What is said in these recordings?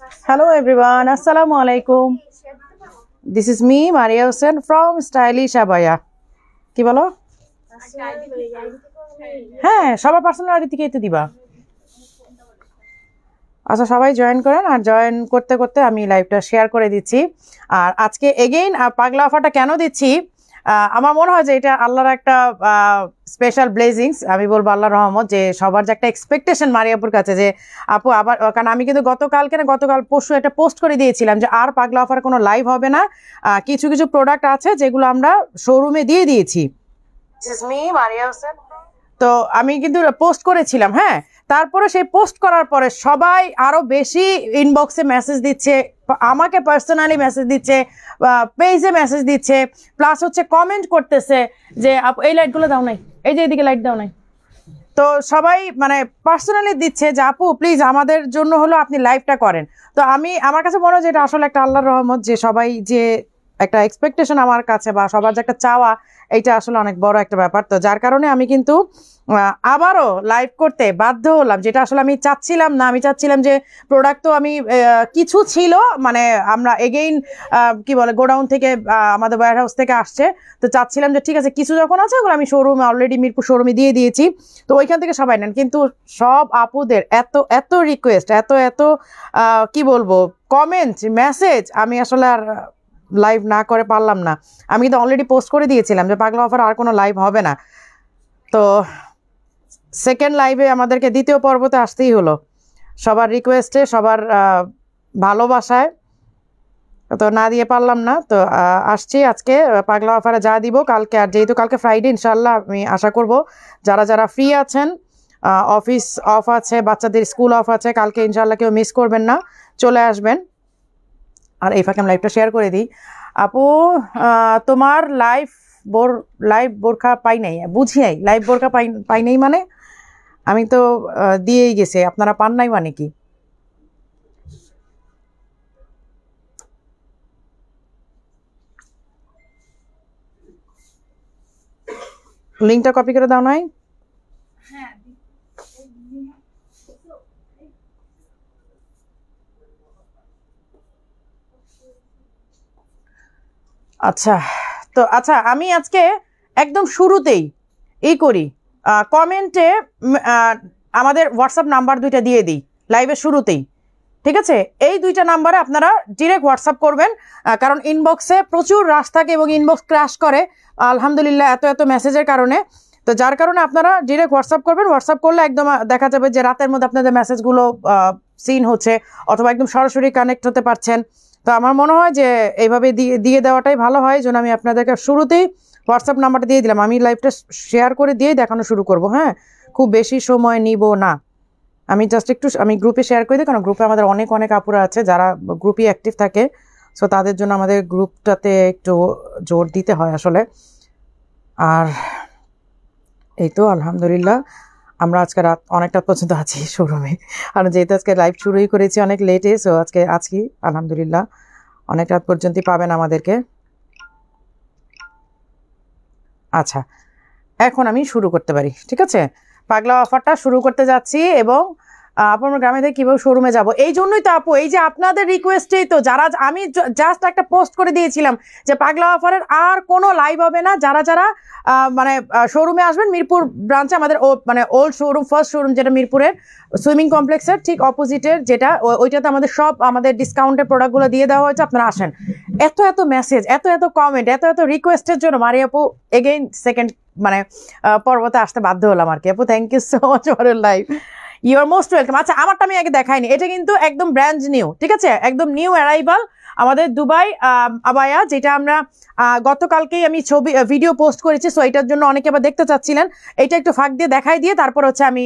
Hello everyone, Assalamu alaikum. This is me, Maria Hussain from Stylish Abaya. কি বলো? হ্যাঁ, সবার পার্সোনাল আইডি থেকেই তো দিবা। আচ্ছা, সবাই জয়েন করেন, আর জয়েন করতে করতে আমি লাইভটা শেয়ার করে দিচ্ছি। আর আজকে এগেইন পাগলা অফারটা কেন দিচ্ছি, আমার মনে হয় যে এটা আল্লাহর একটা স্পেশাল ব্লেসিংস। আমি বলবো আল্লাহর রহমত, যে সবার যে একটা এক্সপেকটেশন মারিয়াপুর কাছে যে আপু আবার, কারণ আমি কিন্তু গতকাল পরশু একটা পোস্ট করে দিয়েছিলাম যে আর পাগলা অফার কোনো লাইভ হবে না, কিছু কিছু প্রোডাক্ট আছে যেগুলো আমরা শোরুমে দিয়ে দিয়েছি। তো আমি কিন্তু পোস্ট করেছিলাম, হ্যাঁ। তারপরে সেই পোস্ট করার পরে সবাই আরো বেশি ইনবক্সে মেসেজ দিচ্ছে, আমাকে পার্সোনালি মেসেজ দিচ্ছে, পেজে মেসেজ দিচ্ছে, প্লাস হচ্ছে কমেন্ট করতেছে যে এই লাইটগুলো দাও নাই, এই যে এদিকে লাইট দাও নাই। তো সবাই মানে পার্সোনালি দিচ্ছে যে আপু প্লিজ আমাদের জন্য হলো আপনি লাইভটা করেন। তো আমার কাছে মনে হয় যে এটা আসলে একটা আল্লাহর রহমত, যে সবাই যে একটা এক্সপেকটেশন আমার কাছে বা সবার যে একটা চাওয়া, এইটা আসলে অনেক বড় একটা ব্যাপার। তো যার কারণে আমি কিন্তু আবারও লাইভ করতে বাধ্য হলাম, যেটা আসলে আমি চাচ্ছিলাম না। আমি চাচ্ছিলাম যে প্রোডাক্ট তো আমি কিছু ছিল, মানে আমরা এগেইন কি বলে গোডাউন থেকে আমাদের ওয়্যার হাউস থেকে আসছে, তো চাচ্ছিলাম যে ঠিক আছে কিছু যখন আছে ওগুলো আমি শোরুমে অলরেডি মিরপুর শোরুমে দিয়ে দিয়েছি, তো ওইখান থেকে সবাই নেন। কিন্তু সব আপুদের এত এত রিকোয়েস্ট, এত এত কি বলবো কমেন্ট মেসেজ, আমি আসলে আর লাইভ না করে পারলাম না। আমি কিন্তু অলরেডি পোস্ট করে দিয়েছিলাম যে পাগলা অফার আর কোনো লাইভ হবে না। তো সেকেন্ড লাইভে আমাদেরকে দ্বিতীয় পর্বতে আসতেই হলো, সবার রিকোয়েস্টে, সবার ভালোবাসায়, তো না দিয়ে পারলাম না। তো আসছি আজকে পাগলা অফারে যা দিব কালকে, আর যেহেতু কালকে ফ্রাইডে ইনশাল্লাহ আমি আশা করব যারা যারা ফ্রি আছেন, অফিস অফ আছে, বাচ্চাদের স্কুল অফ আছে, কালকে ইনশাল্লাহ কেউ মিস করবেন না, চলে আসবেন। আর এই ফাঁকে আমি লাইভটা শেয়ার করে দিই। আপু তোমার লাইভ বোরখা পাই নাই, বুঝি নাই লাইভ বোরখা পাই নাই মানে আমি তো দিয়েই গেছি, আপনারা পান নাই মানে কি? লিঙ্কটা কপি করে দাও নাই? আচ্ছা, তো আচ্ছা আমি আজকে একদম শুরুতেই করি, কমেন্টে আমাদের হোয়াটসঅ্যাপ নাম্বার দুইটা দিয়ে দিই লাইভের শুরুতেই, ঠিক আছে? এই দুইটা নাম্বারে আপনারা ডিরেক্ট হোয়াটসঅ্যাপ করবেন, কারণ ইনবক্সে প্রচুর রাশ থাকে এবং ইনবক্স ক্র্যাশ করে আলহামদুলিল্লাহ এত এত মেসেজের কারণে। তো যার কারণে আপনারা ডিরেক্ট হোয়াটসঅ্যাপ করবেন। হোয়াটসঅ্যাপ করলে একদম দেখা যাবে যে রাতের মধ্যে আপনাদের মেসেজগুলো সিন হচ্ছে, অথবা একদম সরাসরি কানেক্ট হতে পারছেন। তো আমার মনে হয় যে এইভাবে দিয়ে দেওয়াটাই ভালো হয়, যেন আমি আপনাদেরকে শুরুতেই হোয়াটসঅ্যাপ নাম্বারটা দিয়ে দিলাম। আমি লাইভটা শেয়ার করে দিয়েই দেখানো শুরু করব, হ্যাঁ, খুব বেশি সময় নিব না। আমি জাস্ট একটু আমি গ্রুপে শেয়ার করে দিই, কারণ গ্রুপে আমাদের অনেক অনেক আপুরা আছে যারা গ্রুপই অ্যাক্টিভ থাকে, সো তাদের জন্য আমাদের গ্রুপটাতে একটু জোর দিতে হয় আসলে। আর এই তো আলহামদুলিল্লাহ আমরা আজকে রাত অনেকটা পর্যন্ত আছি শোরুমে, কারণ যেহেতু আজকে লাইভ শুরুই করেছি অনেক লেটে, সো আজকে আলহামদুলিল্লাহ অনেক রাত পর্যন্তই পাবেন আমাদেরকে। আচ্ছা, এখন আমি শুরু করতে পারি, ঠিক আছে? পাগলা অফারটা শুরু করতে যাচ্ছি, এবং আপনার গ্রামে থেকে কীভাবে শোরুমে যাব, এই জন্যই তো আপু, এই যে আপনাদের রিকোয়েস্টেই তো, যারা আমি জাস্ট একটা পোস্ট করে দিয়েছিলাম যে পাগলা অফারের আর কোনো লাইভ হবে না, যারা যারা মানে শোরুমে আসবেন মিরপুর ব্রাঞ্চে, আমাদের মানে ওল্ড শোরুম, ফার্স্ট শোরুম যেটা মিরপুরের সুইমিং কমপ্লেক্সের ঠিক অপোজিটের, যেটা ওইটাতে আমাদের সব আমাদের ডিসকাউন্টের প্রোডাক্টগুলো দিয়ে দেওয়া হয়েছে, আপনারা আসেন। এত এত মেসেজ, এত এত কমেন্ট, এত এত রিকোয়েস্টের জন্য মারিয়া আপু এগেইন সেকেন্ড মানে পর্বতে আসতে বাধ্য হলাম আর কি। আপু thank you so much for your live, you are most welcome. আচ্ছা, আমারটা আমি আগে দেখাইনি, এটা কিন্তু একদম ব্র্যান্ড নিউ, ঠিক আছে? একদম নিউ অ্যারাইভাল আমাদের দুবাই আবায়া, যেটা আমরা গতকালকেই আমি ভিডিও পোস্ট করেছি, সো এটার জন্য অনেকে আবার দেখতে চাচ্ছিলেন। এটা একটু ফাঁক দিয়ে দেখাই দিয়ে তারপর হচ্ছে আমি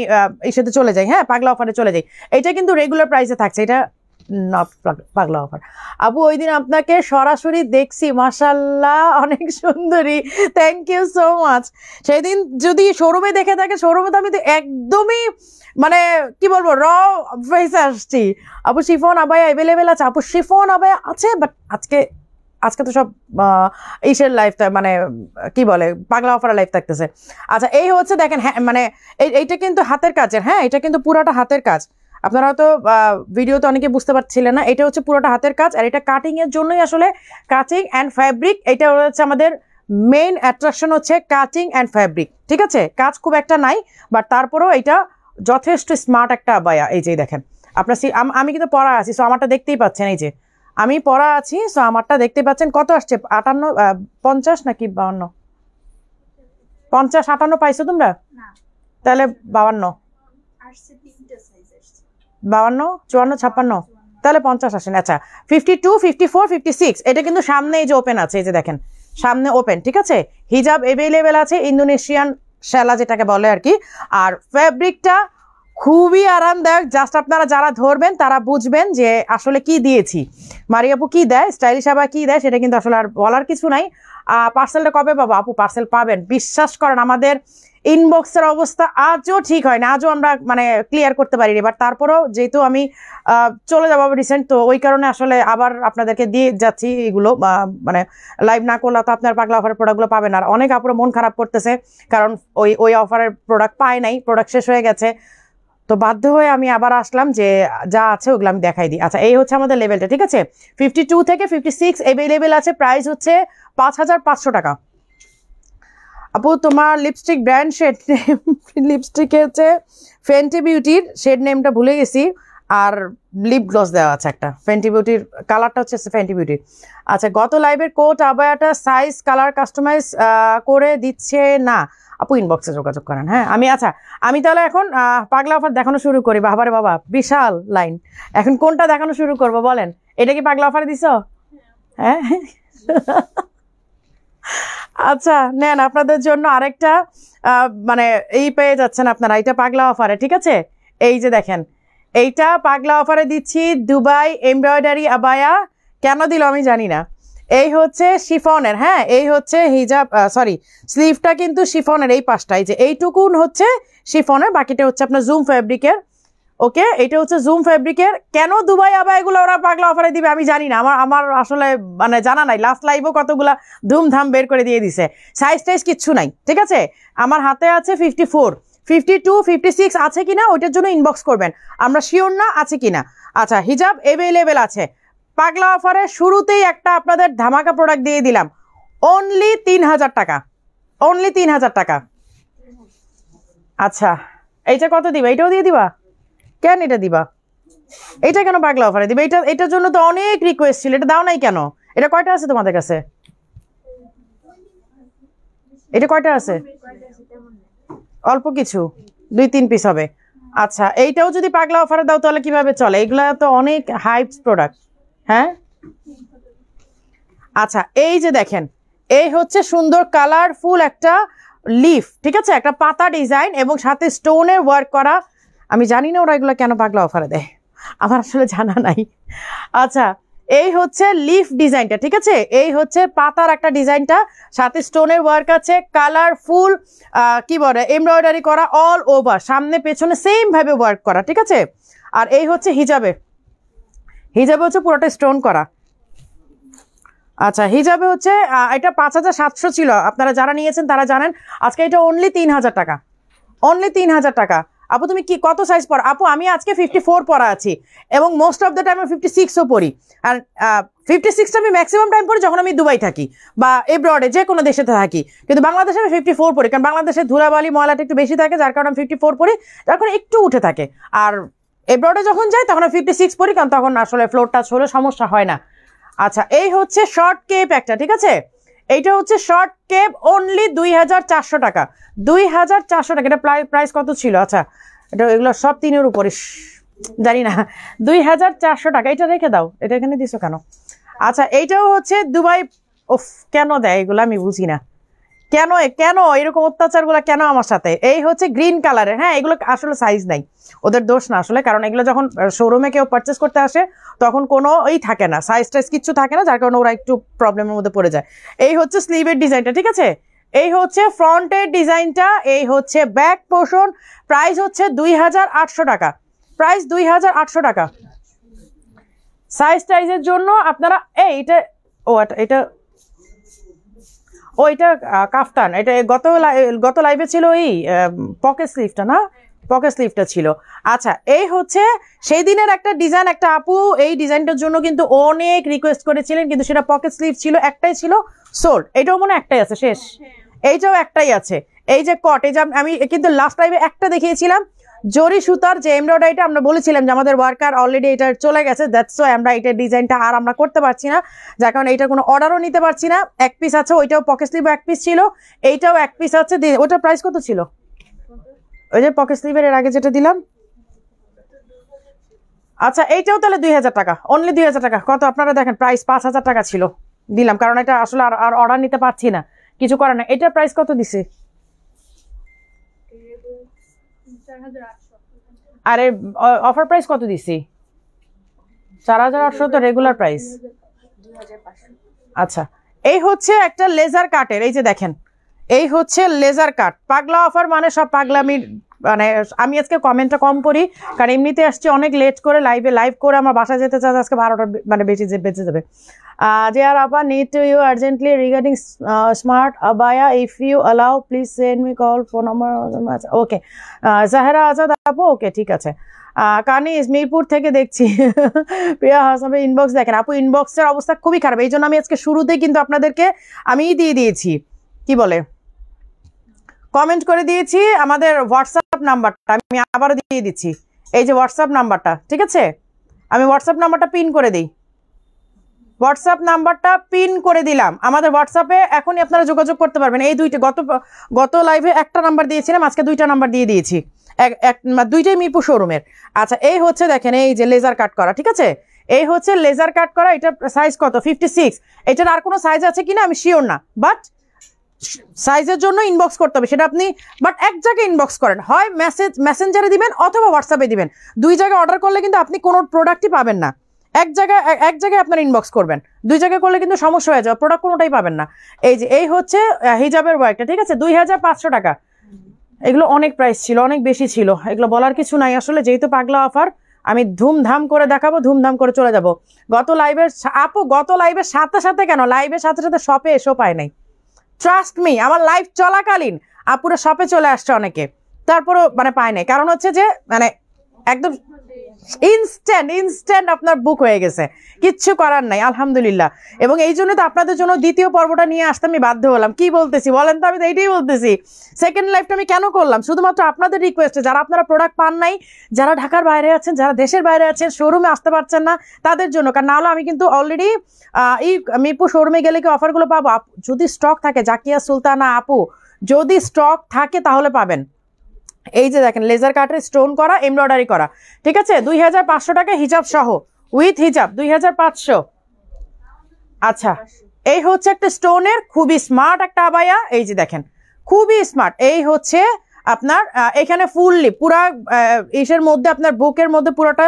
এই সাথে চলে যাই, হ্যাঁ, পাগলা অফারে চলে যাই। এটা কিন্তু রেগুলার প্রাইসে থাকছে, এটা নট পাগলা অফার। আপু ওই দিন আপনাকে সরাসরি দেখছি, মাশাল্লাহ অনেক সুন্দরী, থ্যাংক ইউ সো মাচ। সেই দিন যদি শোরুমে দেখে থাকে, শোরুমে তো আমি তো একদমই মানে কি বলবো র ফেসে আসছি। আপু শিফন আবায়া অ্যাভেলেবেল আছে? আপু শিফন আবায়া আছে, বাট আজকে তো সব ইসের লাইফ, মানে কি বলে পাগলা অফার লাইফ থাকতেছে। আচ্ছা, এই হচ্ছে দেখেন, হ্যাঁ মানে এইটা কিন্তু হাতের কাজের, হ্যাঁ, এটা কিন্তু পুরাটা হাতের কাজ। আপনারা হয়তো ভিডিওতে অনেকে বুঝতে পারছিলেন না, এটা হচ্ছে পুরোটা হাতের কাজ, আর এটা কাটিং এর জন্যই আসলে কাটিং অ্যান্ড ফ্যাব্রিক, এটা হচ্ছে আমাদের মেইন অ্যাট্রাকশন হচ্ছে কাটিং অ্যান্ড ফ্যাব্রিক, ঠিক আছে? কাজ খুব একটা নাই, বাট তারপরেও এটা যথেষ্ট স্মার্ট একটা আবায়া। এই যে দেখেন আপনার আমি কিন্তু পরা আছি, সো আমারটা দেখতেই পাচ্ছেন, এই যে আমি পরা আছি, সো আমারটা দেখতে পাচ্ছেন। কত আসছে? 58, 50 নাকি 52? 50, 58 পাইছো তোমরা? তাহলে 52, 52, 54, 56, তাহলে 50 আসেন। আচ্ছা 52, 54, 56, এটা কিন্তু সামনে এই যে ওপেন আছে, এই যে দেখেন সামনে ওপেন, ঠিক আছে? হিজাব এভেলেবেল আছে, ইন্দোনেশিয়ান শ্যালা যেটাকে বলে আর কি। আর ফ্যাব্রিকটা খুবই আরামদায়ক, জাস্ট আপনারা যারা ধরবেন তারা বুঝবেন যে আসলে কি দিয়েছি। মারিয়াপু কি দেয়, স্টাইলিশ আবা কি দেয়, সেটা কিন্তু আসলে আর বলার কিছু নাই। পার্সেলটা কবে পাবো আপু? পার্সেল পাবেন, বিশ্বাস করেন আমাদের ইনবক্সের অবস্থা আজও ঠিক হয় না, আজও আমরা মানে ক্লিয়ার করতে পারিনি, বাট তারপরেও যেহেতু আমি চলে যাবো রিসেন্ট, তো ওই কারণে আসলে আবার আপনাদেরকে দিয়ে যাচ্ছি এগুলো। মানে লাইভ না করলে তো আপনার পাগলা অফারের প্রোডাক্টগুলো পাবেন। আর অনেক আপুরো মন খারাপ করতেছে, কারণ ওই অফারের প্রোডাক্ট পায় নাই, প্রোডাক্ট শেষ হয়ে গেছে, তো বাধ্য হয়ে আমি আবার আসলাম যে যা আছে ওগুলো আমি দেখাই দিই। আচ্ছা এই হচ্ছে আমাদের লেভেলটা, ঠিক আছে? 52 থেকে 56 এভেলেবেল আছে, প্রাইস হচ্ছে 5500 টাকা। আপু তোমার lipstick brand shade name, lipstick হচ্ছে ফেন্টি বিউটির, শেড নেমটা ভুলে গেছি, আর লিপ গ্লস দেওয়া আছে একটা, ফেন্টি বিউটির কালারটা হচ্ছে ফেন্টি বিউটির। আচ্ছা গত লাইভের কোট আবায়াটা সাইজ কালার কাস্টমাইজ করে দিচ্ছে না, আপু ইনবক্সে যোগাযোগ করেন। হ্যাঁ আমি তাহলে এখন পাগলা অফার দেখানো শুরু করি। বাবারে বাবা বিশাল লাইন, এখন কোনটা দেখানো শুরু করব বলেন? এটা কি পাগলা অফারে দিছো? হ্যাঁ আচ্ছা নেন, আপনাদের জন্য আরেকটা মানে এই পেয়ে যাচ্ছেন আপনারা, এটা পাগলা অফারে, ঠিক আছে? এই যে দেখেন এইটা পাগলা অফারে দিচ্ছি, দুবাই এমব্রয়ডারি আবায়া। কেন দিল আমি জানি না। এই হচ্ছে শিফনের, হ্যাঁ এই হচ্ছে হিজাব, সরি স্লিভটা কিন্তু শিফনের, এই পাশটা, এই যে এইটুকুন হচ্ছে শিফনের, বাকিটা হচ্ছে আপনার জুম ফ্যাব্রিকের। ওকে এটা হচ্ছে জুম ফ্যাব্রিকের। কেন দুবাই আবায়াগুলো ওরা পাগলা অফারে দিবে আমি জানি না, আমার আসলে মানে জানা নাই। লাস্ট লাইভও কতগুলা ধুমধাম বের করে দিয়ে দিছে, সাইজ টাইজ কিচ্ছু নাই, ঠিক আছে? আমার হাতে আছে 54, 52, 56 আছে কিনা ওইটার জন্য ইনবক্স করবেন, আমরা শিওর না আছে কিনা। আচ্ছা হিজাব এভেলেবেল আছে, পাগলা অফারে শুরুতেই একটা আপনাদের ধামাকা প্রোডাক্ট দিয়ে দিলাম, অনলি 3000 টাকা, অনলি 3000 টাকা। আচ্ছা এইটা কত দিবা? এটাও দিয়ে দিবা? কেন এটা দিবা? এটা কেন পাগলা অফারে দিবে? এটার জন্য তো অনেক রিকোয়েস্ট ছিল, এটা দাও নাই কেন? এটা কয়টা আছে তোমাদের কাছে? এটা কয়টা আছে? অল্প কিছু, 2-3 পিস হবে। আচ্ছা এইটাও যদি পাগলা অফারে দাও তাহলে কিভাবে চলে? এগুলা তো অনেক হাইপ প্রোডাক্ট। হ্যাঁ আচ্ছা এই যে দেখেন, এই হচ্ছে সুন্দর কালারফুল একটা লিফ, ঠিক আছে? একটা পাতা ডিজাইন এবং সাথে স্টোনের ওয়ার্ক করা। আমি জানি না ওরা এগুলো কেন পাগলা অফারে দেয়, আমার আসলে জানা নাই। আচ্ছা এই হচ্ছে লিফ ডিজাইনটা, ঠিক আছে? এই হচ্ছে পাতার একটা ডিজাইনটা, সাথে স্টোনের ওয়ার্ক আছে, কালারফুল কি বলে এমব্রয়ডারি করা অল ওভার, সামনে পেছনে সেম ভাবে ওয়ার্ক করা, ঠিক আছে? আর এই হচ্ছে হিজাবে, হিজাবে হচ্ছে পুরোটা স্টোন করা। আচ্ছা হিজাবে হচ্ছে এটা 5700 ছিল, আপনারা যারা নিয়েছেন তারা জানেন। আজকে এটা অনলি 3000 টাকা, অনলি 3000 টাকা। আপু তুমি কি কত সাইজ পর? আপু আমি আজকে 54 পরা আছি এবং মোস্ট অফ দ্য টাইম আমি 56ও পরি। আর 56টা আমি ম্যাক্সিমাম টাইম পরি যখন আমি দুবাই থাকি বা এব্রডে যে কোনো দেশে থাকি, কিন্তু বাংলাদেশে আমি 54 পরি, কারণ বাংলাদেশে ধুলাবালি ময়লাটা একটু বেশি থাকে, যার কারণে আমি 54 পরি, যার কারণে একটু উঠে থাকে। আর এব্রডে যখন যাই তখন আমি 56 পরি, কারণ তখন আসলে ফ্লোর টাচ হলে সমস্যা হয় না। আচ্ছা এই হচ্ছে শর্ট কেপ একটা, ঠিক আছে? এইটা হচ্ছে শর্ট কেপ, অনলি 2400 টাকা, 2400 টাকা। এটা প্রাইস কত ছিল? আচ্ছা এটা এগুলো সব 3-এর উপরে, জানি না, 2400 টাকা। এটা রেখে দাও, এটা এখানে দিছো কেন? আচ্ছা এইটাও হচ্ছে দুবাই, ওফ কেন দেয় এগুলো আমি বুঝি না, কেন কেন এরকম অত্যাচারগুলো কেন আমার সাথে? এই হচ্ছে গ্রিন কালারের, হ্যাঁ এগুলো আসলে সাইজ নাই, ওদের দোষ না আসলে, কারণ এগুলো যখন শোরুমে কেউ পারচেস করতে আসে তখন কোনো থাকে না, সাইজ টাইজ কিচ্ছু থাকে না, যার কারণে ওরা একটু প্রবলেমের মধ্যে পড়ে যায়। এই হচ্ছে স্লিভের ডিজাইনটা, ঠিক আছে? এই হচ্ছে ফ্রন্টের ডিজাইনটা, এই হচ্ছে ব্যাক পোর্শন, প্রাইস হচ্ছে 2800 টাকা, প্রাইস 2800 টাকা। সাইজ টাইজের জন্য আপনারা এটা এটা কাফতান, এটা গত লাইভে ছিল এই পকেট স্লিভটা না, পকেট স্লিভটা ছিল। আচ্ছা, এই হচ্ছে সেই দিনের একটা ডিজাইন, একটা আপু এই ডিজাইনটার জন্য কিন্তু অনেক রিকোয়েস্ট করেছিলেন, কিন্তু সেটা পকেট স্লিভ ছিল, একটাই ছিল, সোল্ড। এটাও মনে একটাই আছে, শেষ। এইটাও একটাই আছে। এই যে কট, এই যে আমি কিন্তু লাস্ট টাইমে একটা দেখিয়েছিলাম জরি সুতার যে এমব্রয়ডারিটা, আমরা বলেছিলাম যে আমাদের ওয়ার্কার অলরেডি এটা চলে গেছে, দ্যাটস ওয়াই আমরা এটার ডিজাইনটা আর আমরা করতে পারছি না, যার কারণে এইটা কোনো অর্ডারও নিতে পারছি না। এক পিস আছে, ওইটাও পকেট স্লিভ এক পিস ছিল, এইটাও এক পিস আছে। ওটার প্রাইস কত ছিল? ওই যে পকেট স্লিভের এর আগে যেটা দিলাম। আচ্ছা, এইটাও তাহলে 2000 টাকা, অনলি 2000 টাকা। কত আপনারা দেখেন, প্রাইস 5000 টাকা ছিল, দিলাম, কারণ এটা আসলে আর অর্ডার নিতে পারছি না, কিছু করার না। এটার প্রাইস কত দিছে? আরে অফার প্রাইস কত দিছি? 4800 তো রেগুলার প্রাইস। আচ্ছা, এই হচ্ছে একটা লেজার কাটের, এই যে দেখেন, এই হচ্ছে লেজার কাট। পাগলা অফার মানে সব পাগলামির, মানে আমি আজকে কমেন্টটা কম করি, কারণ এমনিতে আসছি অনেক লেট করে, লাইভ করে আমার বাসায় যেতে চাই, আজকে 12টা মানে বেঁচে যাবে। যে আর আপা, need to you urgently regarding smart abaya, if you allow please send me call phone number. Okay, Zahera Azad আপু, ওকে ঠিক আছে। কানিজ মিরপুর থেকে দেখছি। প্রিয়া হাসাবে ইনবক্স দেখেন আপু, ইনবক্সের অবস্থা খুবই খারাপ, এই জন্য আমি আজকে শুরুতেই কিন্তু আপনাদেরকে আমি দিয়ে দিয়েছি, কি বলে, কমেন্ট করে দিয়েছি আমাদের হোয়াটসঅ্যাপ নাম্বারটা, আমি আবারও দিয়ে দিচ্ছি, এই যে হোয়াটসঅ্যাপ নাম্বারটা, ঠিক আছে? আমি হোয়াটসঅ্যাপ নাম্বারটা পিন করে দিই, হোয়াটসঅ্যাপ নাম্বারটা পিন করে দিলাম। আমাদের হোয়াটসঅ্যাপে এখনই আপনারা যোগাযোগ করতে পারবেন। এই দুইটা গত লাইভে একটা নাম্বার দিয়েছিলাম, আজকে দুইটা নাম্বার দিয়ে দিয়েছি, দুইটাই মিরপুর শোরুমের। আচ্ছা, এই হচ্ছে দেখেন, এই যে লেজার কাট করা, ঠিক আছে? এই হচ্ছে লেজার কাট করা, এটার সাইজ কত? 56। এটার আর কোনো সাইজ আছে কিনা আমি শিওর না, বাট সাইজের জন্য ইনবক্স করতে হবে, সেটা আপনি বাট এক জায়গায় ইনবক্স করেন, হয় মেসেঞ্জারে দিবেন অথবা হোয়াটসঅ্যাপে দিবেন। দুই জায়গায় অর্ডার করলে কিন্তু আপনি কোনো প্রোডাক্টই পাবেন না। এক জায়গায় আপনার ইনবক্স করবেন, দুই জায়গায় করলে কিন্তু সমস্যা হয়ে যাবে, প্রোডাক্ট কোনোটাই পাবেন না। এই যে এই হচ্ছে হিজাবের ওয়ার্কটা, ঠিক আছে? 2500 টাকা। এগুলো অনেক প্রাইস ছিল, অনেক বেশি ছিল, এগুলো বলার কিছু নাই আসলে, যেহেতু পাগলা অফার আমি ধুমধাম করে দেখাবো, ধুমধাম করে চলে যাব। গত লাইভের সাথে সাথে কেন, লাইভের সাথে সাথে শপে এসেও পায় নাই, ট্রাস্ট মি, আমার লাইভ চলাকালীন আপুরা শপে চলে আসছে অনেকে, তারপরও মানে পায় নাই, কারণ হচ্ছে যে মানে একদম ইনস্ট্যান্ট আপনার বুক হয়ে গেছে, কিচ্ছু করার নাই, আলহামদুলিল্লাহ। এবং এই জন্য তো আপনাদের জন্য দ্বিতীয় পর্বটা নিয়ে আসতে আমি বাধ্য হলাম। কি বলতেছি বলেন তো? আমি তো এইটাই বলতেছি, সেকেন্ড লাইভটা আমি কেন করলাম? শুধুমাত্র আপনাদের রিকোয়েস্টে, যারা আপনারা প্রোডাক্ট পান নাই, যারা ঢাকার বাইরে আছেন, যারা দেশের বাইরে আছেন, শোরুমে আসতে পারছেন না, তাদের জন্য। কারণ না হলে আমি কিন্তু অলরেডি এই মিরপুর শোরুমে গেলে কি অফারগুলো পাবো? যদি স্টক থাকে, জাকিয়া সুলতানা আপু, যদি স্টক থাকে তাহলে পাবেন। এই যে দেখেন, লেজার কাটের স্টোন করা, এমব্রয়ডারি করা, ঠিক আছে? 2500 টাকা হিজাব সহ, উইথ হিজাব 2500। আচ্ছা, এই হচ্ছে একটা স্টোনের খুবই স্মার্ট একটা আবায়া, এই যে দেখেন, খুবই স্মার্ট। এই হচ্ছে আপনার এখানে ফুললি পুরা ইসের মধ্যে, আপনার বুকের মধ্যে পুরোটা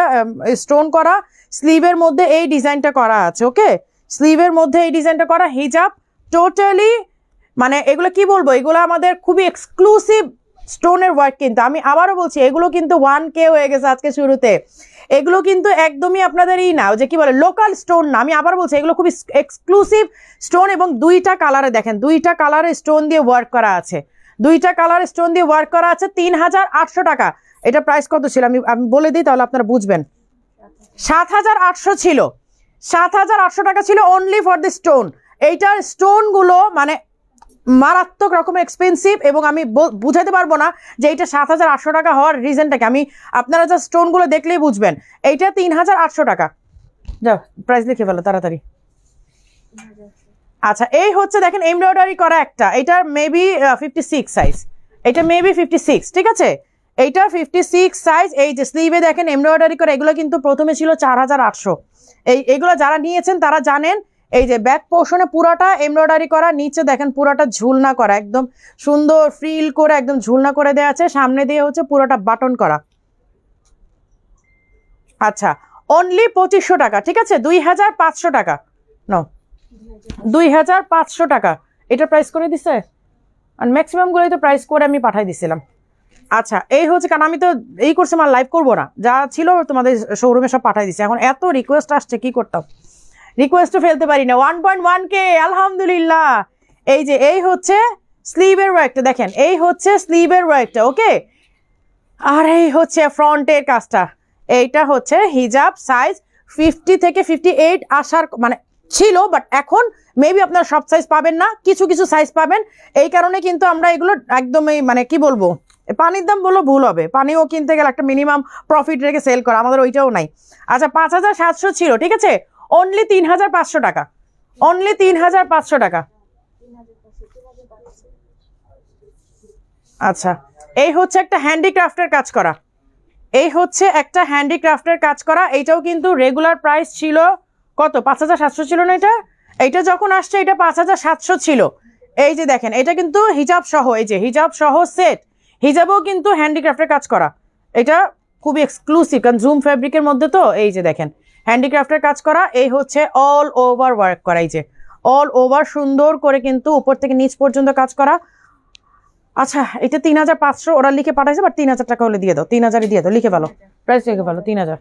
স্টোন করা, স্লিভের মধ্যে এই ডিজাইনটা করা আছে, ওকে? স্লিভের মধ্যে এই ডিজাইনটা করা, হিজাব টোটালি, মানে এগুলো কি বলবো, এগুলো আমাদের খুবই এক্সক্লুসিভ স্টোনের ওয়ার্ক। কিন্তু আমি আবারও বলছি, এগুলো কিন্তু 1K হয়ে গেছে আজকে শুরুতে, এগুলো কিন্তু একদমই আপনাদের না, যে কি বলে, লোকাল স্টোন না। আমি আবার বলছি, এগুলো খুবই এক্সক্লুসিভ স্টোন, এবং দুইটা কালারে দেখেন, দুইটা কালারে স্টোন দিয়ে ওয়ার্ক করা আছে, দুইটা কালার স্টোন দিয়ে ওয়ার্ক করা আছে। 3800 টাকা। এটা প্রাইস কত ছিল আমি বলে দিই, তাহলে আপনারা বুঝবেন। 7800 ছিল, 7800 টাকা ছিল অনলি ফর দি স্টোন। এইটার স্টোনগুলো মানে মারাত্মক রকমের এক্সপেন্সিভ, এবং আমি বুঝাতে পারবো না যে এইটা 7800 টাকা হওয়ার রিজনটাকে, আমি আপনারা যা স্টোনগুলো দেখলেই বুঝবেন। এইটা 3800 টাকা। যাও প্রাইস লিখে ফেলো তাড়াতাড়ি। আচ্ছা, এই হচ্ছে দেখেন এমব্রয়ডারি করা একটা, এটার মেবি 56 সাইজ, এটা মেবি 56, ঠিক আছে? এইটা 56 সাইজ। এই যে স্লিভে দেখেন এমব্রয়ডারি করা, এগুলো কিন্তু প্রথমে ছিল 4800। এইগুলো যারা নিয়েছেন তারা জানেন। এই যে ব্যাক পোর্শনে পুরাটা এমব্রয়ডারি করা, নিচে দেখেন পুরাটা ঝুলনা করা, একদম সুন্দর ফ্রিল করে একদম ঝুলনা করে দেওয়া আছে, সামনে দিয়ে হচ্ছে পুরাটা বাটন করা। আচ্ছা, অনলি 2500 টাকা, ঠিক আছে? 2500 টাকা, নো 2500 টাকা এটা প্রাইস করে দিছে, আর ম্যাক্সিমাম গুলোই তো প্রাইস করে আমি পাঠাই দিছিলাম। আচ্ছা, এই হচ্ছে, কারণ আমি তো এই করছি, আমার লাইভ করবো না, যা ছিল তোমাদের শোরুমে সব পাঠাই দিছি। এখন এত রিকোয়েস্ট আসছে, কি করতাম, রিকোয়েস্টও ফেলতে পারি না। 1.1K, আলহামদুলিল্লাহ। এই যে এই হচ্ছে স্লিভের ওয়ার্কটা দেখেন, এই হচ্ছে স্লিভের ওয়ার্কটা, ওকে? আর এই হচ্ছে ফ্রন্টের কাজটা, এইটা হচ্ছে হিজাব সাইজ 50 থেকে 58 আসার মানে ছিল, বাট এখন মেবি আপনারা সব সাইজ পাবেন না, কিছু কিছু সাইজ পাবেন। এই কারণে কিন্তু আমরা এগুলো একদমই মানে কি বলবো, পানির দাম বললো ভুল হবে, পানিও কিনতে গেলে একটা মিনিমাম প্রফিট রেখে সেল করা, আমাদের ওইটাও নাই। আচ্ছা 5700 ছিল, ঠিক আছে, অনলি 3500 টাকা, অনলি 3500 টাকা। আচ্ছা এই হচ্ছে একটা হ্যান্ডিক্রাফটের কাজ করা, এই হচ্ছে একটা হ্যান্ডিক্রাফটের কাজ করা। এইটাও কিন্তু রেগুলার প্রাইস ছিল কত, 5700 ছিল না এটা, এইটা যখন আসছে এটা 5700 ছিল। এই যে দেখেন এটা কিন্তু হিজাব সহ, এই যে হিজাব সহ সেট, হিজাবও কিন্তু হ্যান্ডিক্রাফটের কাজ করা, এটা খুবই এক্সক্লুসিভ কারণ জুম ফ্যাব্রিকের মধ্যে তো। এই যে দেখেন হ্যান্ডিক্রাফটের কাজ করা, এই হচ্ছে অল ওভার ওয়ার্ক করা, এই যে অল ওভার সুন্দর করে কিন্তু উপর থেকে নিচ পর্যন্ত কাজ করা। আচ্ছা এটা 3500 ওরা লিখে পাঠাইছে, বাট 3000 টাকা হলে দিয়ে দাও, 3000 দিয়ে দাও, লিখে ভালো প্রাইস লিখে ভালো 3000।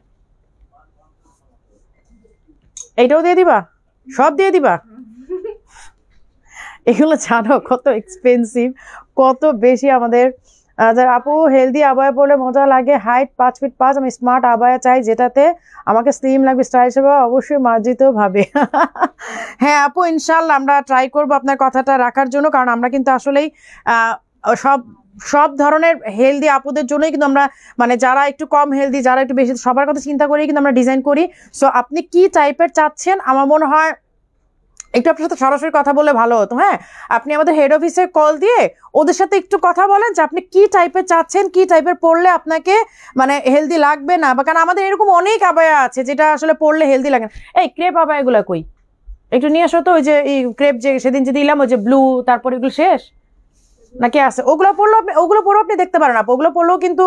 এইটাও দিয়ে দিবা, সব দিয়ে দিবা। এগুলো জানো কত এক্সপেন্সিভ, কত বেশি আমাদের। আপু হেলদি আবায়া পরলে মজা লাগে, হাইট 5 ফিট 5, আমি স্মার্ট আবায়া চাই যেটাতে আমাকে স্লিম লাগবে, স্টাইল হিসেবে অবশ্যই মার্জিত ভাবে। হ্যাঁ আপু ইনশাল্লাহ আমরা ট্রাই করবো আপনার কথাটা রাখার জন্য, কারণ আমরা কিন্তু আসলেই সব ধরনের হেলদি আপুদের জন্যই কিন্তু আমরা মানে যারা একটু কম হেলদি, যারা একটু বেশি, সবার কথা চিন্তা করেই কিন্তু আমরা ডিজাইন করি। সো আপনি কি টাইপের চাচ্ছেন আমার মনে হয় একটু আপনার সাথে সরাসরি কথা বলে ভালো হতো। হ্যাঁ আপনি আমাদের হেড অফিসে কল দিয়ে ওদের সাথে একটু কথা বলেন যে আপনি কি টাইপের চাচ্ছেন, কি টাইপের পরলে আপনাকে মানে হেলদি লাগবে না, বা কারণ আমাদের এরকম অনেক আবায়া আছে যেটা আসলে পরলে হেলদি লাগে না। এই ক্রেপ আবায়াগুলো কই, একটু নিয়ে আসো তো, ওই যে এই ক্রেপ যে সেদিন যে দিলাম ওই যে ব্লু, তারপর এগুলো শেষ নাকি আছে, ওগুলো পরলেও আপনি, ওগুলো পরেও আপনি দেখতে পারেন, ওগুলো পরলেও কিন্তু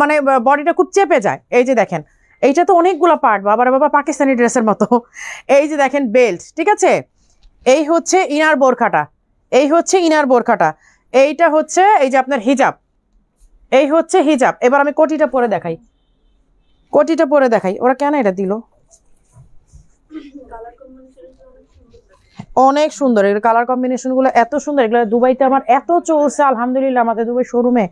মানে বডিটা খুব চেপে যায়। এই যে দেখেন এইটা তো অনেকগুলো পার্ট, বাবার বাবা পাকিস্তানি ড্রেসের মতো। এই যে দেখেন বেল্ট, ঠিক আছে, এই হচ্ছে ইনার বোরখাটা, এই হচ্ছে ইনার বোরখাটা, এইটা হচ্ছে এই যে আপনার হিজাব, এই হচ্ছে হিজাব। এবার আমি কোটিটা পরে দেখাই, কোটিটা পরে দেখাই, ওরা কেন এটা দিল, অনেক সুন্দর এগুলো কালার কম্বিনেশন গুলো, এত সুন্দর এগুলো। দুবাইতে আমার এত চলছে আলহামদুলিল্লাহ, আমাদের দুবাই শোরুমে।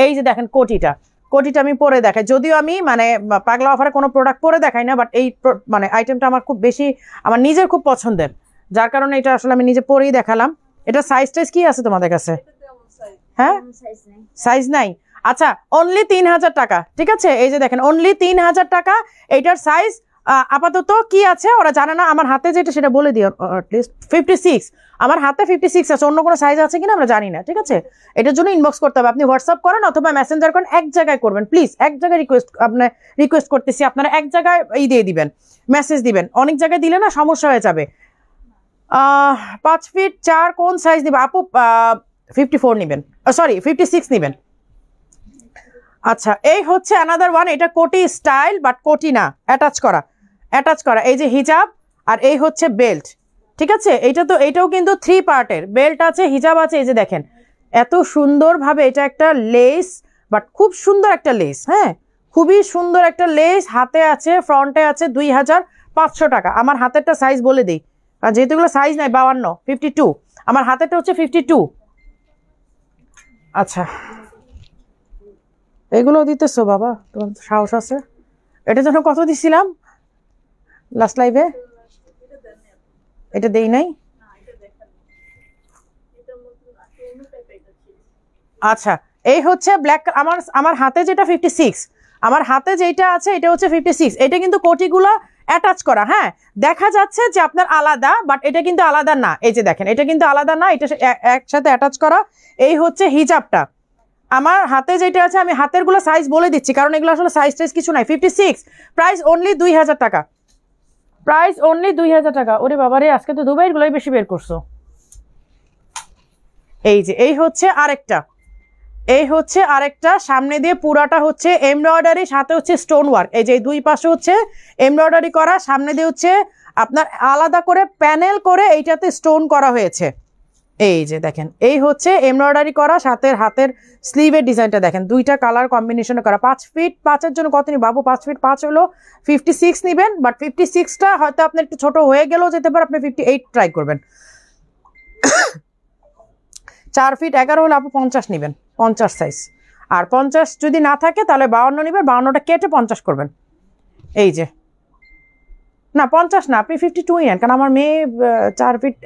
এই যে দেখেন কোটিটা, কোটিটা আমি পরে দেখাই, যদিও আমি মানে পাগলা অফারে কোনো প্রোডাক্ট পরে দেখাই না, বাট এই মানে আইটেমটা আমার খুব বেশি, আমার নিজের খুব পছন্দের, যার কারণে এটা আসলে আমি নিজে পরেই দেখালাম। এটা সাইজ টাইজ কি আছে তোমাদের কাছে? হ্যাঁ সাইজ নাই, আচ্ছা অনলি 3000 টাকা, ঠিক আছে। এই যে দেখেন অনলি 3000 টাকা, এইটার সাইজ আপাতত কি আছে ওরা জানে না, আমার হাতে যেটা সেটা বলে দিও, অ্যাটলিস্ট 56, আমার হাতে 56 আছে, অন্য কোনো সাইজ আছে কিনা আমরা জানি না, ঠিক আছে। এটার জন্য ইনবক্স করতে হবে, আপনি হোয়াটসঅ্যাপ করেন অথবা মেসেঞ্জার করেন, এক জায়গায় করবেন প্লিজ, এক জায়গায় রিকোয়েস্ট করতেছি, আপনারা এক জায়গায় দিয়ে দিবেন, মেসেজ দিবেন, অনেক জায়গায় দিলে না সমস্যা হয়ে যাবে। 5 ফিট 4 কোন সাইজ দিবে আপু? 54 নেবেন, সরি 56 নেবেন। আচ্ছা এই হচ্ছে অ্যানাদার ওয়ান, এটা কোটি স্টাইল বাট কোটি না, অ্যাটাচ করা, অ্যাটাচ করা। এই যে হিজাব আর এই হচ্ছে বেল্ট, ঠিক আছে। এইটা তো এইটাও কিন্তু 3 পার্টের, বেল্ট আছে হিজাব আছে। এই যে দেখেন এত সুন্দরভাবে, এটা একটা লেস, বাট খুব সুন্দর একটা লেস, হ্যাঁ খুবই সুন্দর একটা লেস, হাতে আছে ফ্রন্টে আছে। 2500 টাকা। আমার হাতেরটা সাইজ বলে দিই, কারণ যেহেতু এগুলো সাইজ নাই 52, 52, আমার হাতেরটা হচ্ছে 52। আচ্ছা এগুলো দিতেছো বাবা, তোমার সাহস আছে। এটার জন্য কত দিছিলাম লাস্ট লাইভে? এটা দেই নাই। আচ্ছা এই হচ্ছে ব্ল্যাক, আমার হাতে যেটা 56, আমার হাতে যেটা আছে এটা হচ্ছে 56। এটা কিন্তু কোটিগুলো অ্যাটাচ করা, হ্যাঁ দেখা যাচ্ছে যে আপনার আলাদা, বাট এটা কিন্তু আলাদা না। এই যে দেখেন এটা কিন্তু আলাদা না, এটা একসাথে অ্যাটাচ করা। এই হচ্ছে হিজাবটা, আমার হাতে যেটা আছে, আমি হাতের গুলো সাইজ বলে দিচ্ছি কারণ এগুলো আসলে সাইজ টাইজ কিছু নাই। 56, প্রাইস অনলি 2000 টাকা, প্রাইস অনলি 2000 টাকা। ওরে বাবারে আজকে তো দুবাইয়ের গুলোই বেশি বের করছো। এই যে এই হচ্ছে আরেকটা, এই হচ্ছে আরেকটা, সামনে দিয়ে পুরাটা হচ্ছে এমব্রয়ডারি, সাথে হচ্ছে স্টোন ওয়ার্ক। এই যে দুই পাশে হচ্ছে এমব্রয়ডারি করা, সামনে দিয়ে হচ্ছে আপনার আলাদা করে প্যানেল করে এইটাতে স্টোন করা হয়েছে। এই যে দেখেন এই হচ্ছে এমব্রয়ডারি করা, সাথে হাতের স্লিভের ডিজাইনটা দেখেন, দুইটা কালার কম্বিনেশনে করা। 5 ফিট 5-এর জন্য কত নি বাবু? 5 ফিট 5 হলো 56 নিবেন, বাট 56টা হয়তো আপনার একটু ছোট হয়ে গেলেও যেতে পারে, আপনি 58 ট্রাই করবেন। 4 ফিট 11 হলে আপু 50 নেবেন, 50 সাইজ। আর 50 যদি না থাকে তাহলে 52 নেবেন, 52টা কেটে 50 করবেন। এই যে না 50 না, আপনি 52 নেন, কারণ আমার মেয়ে 4 ফিট,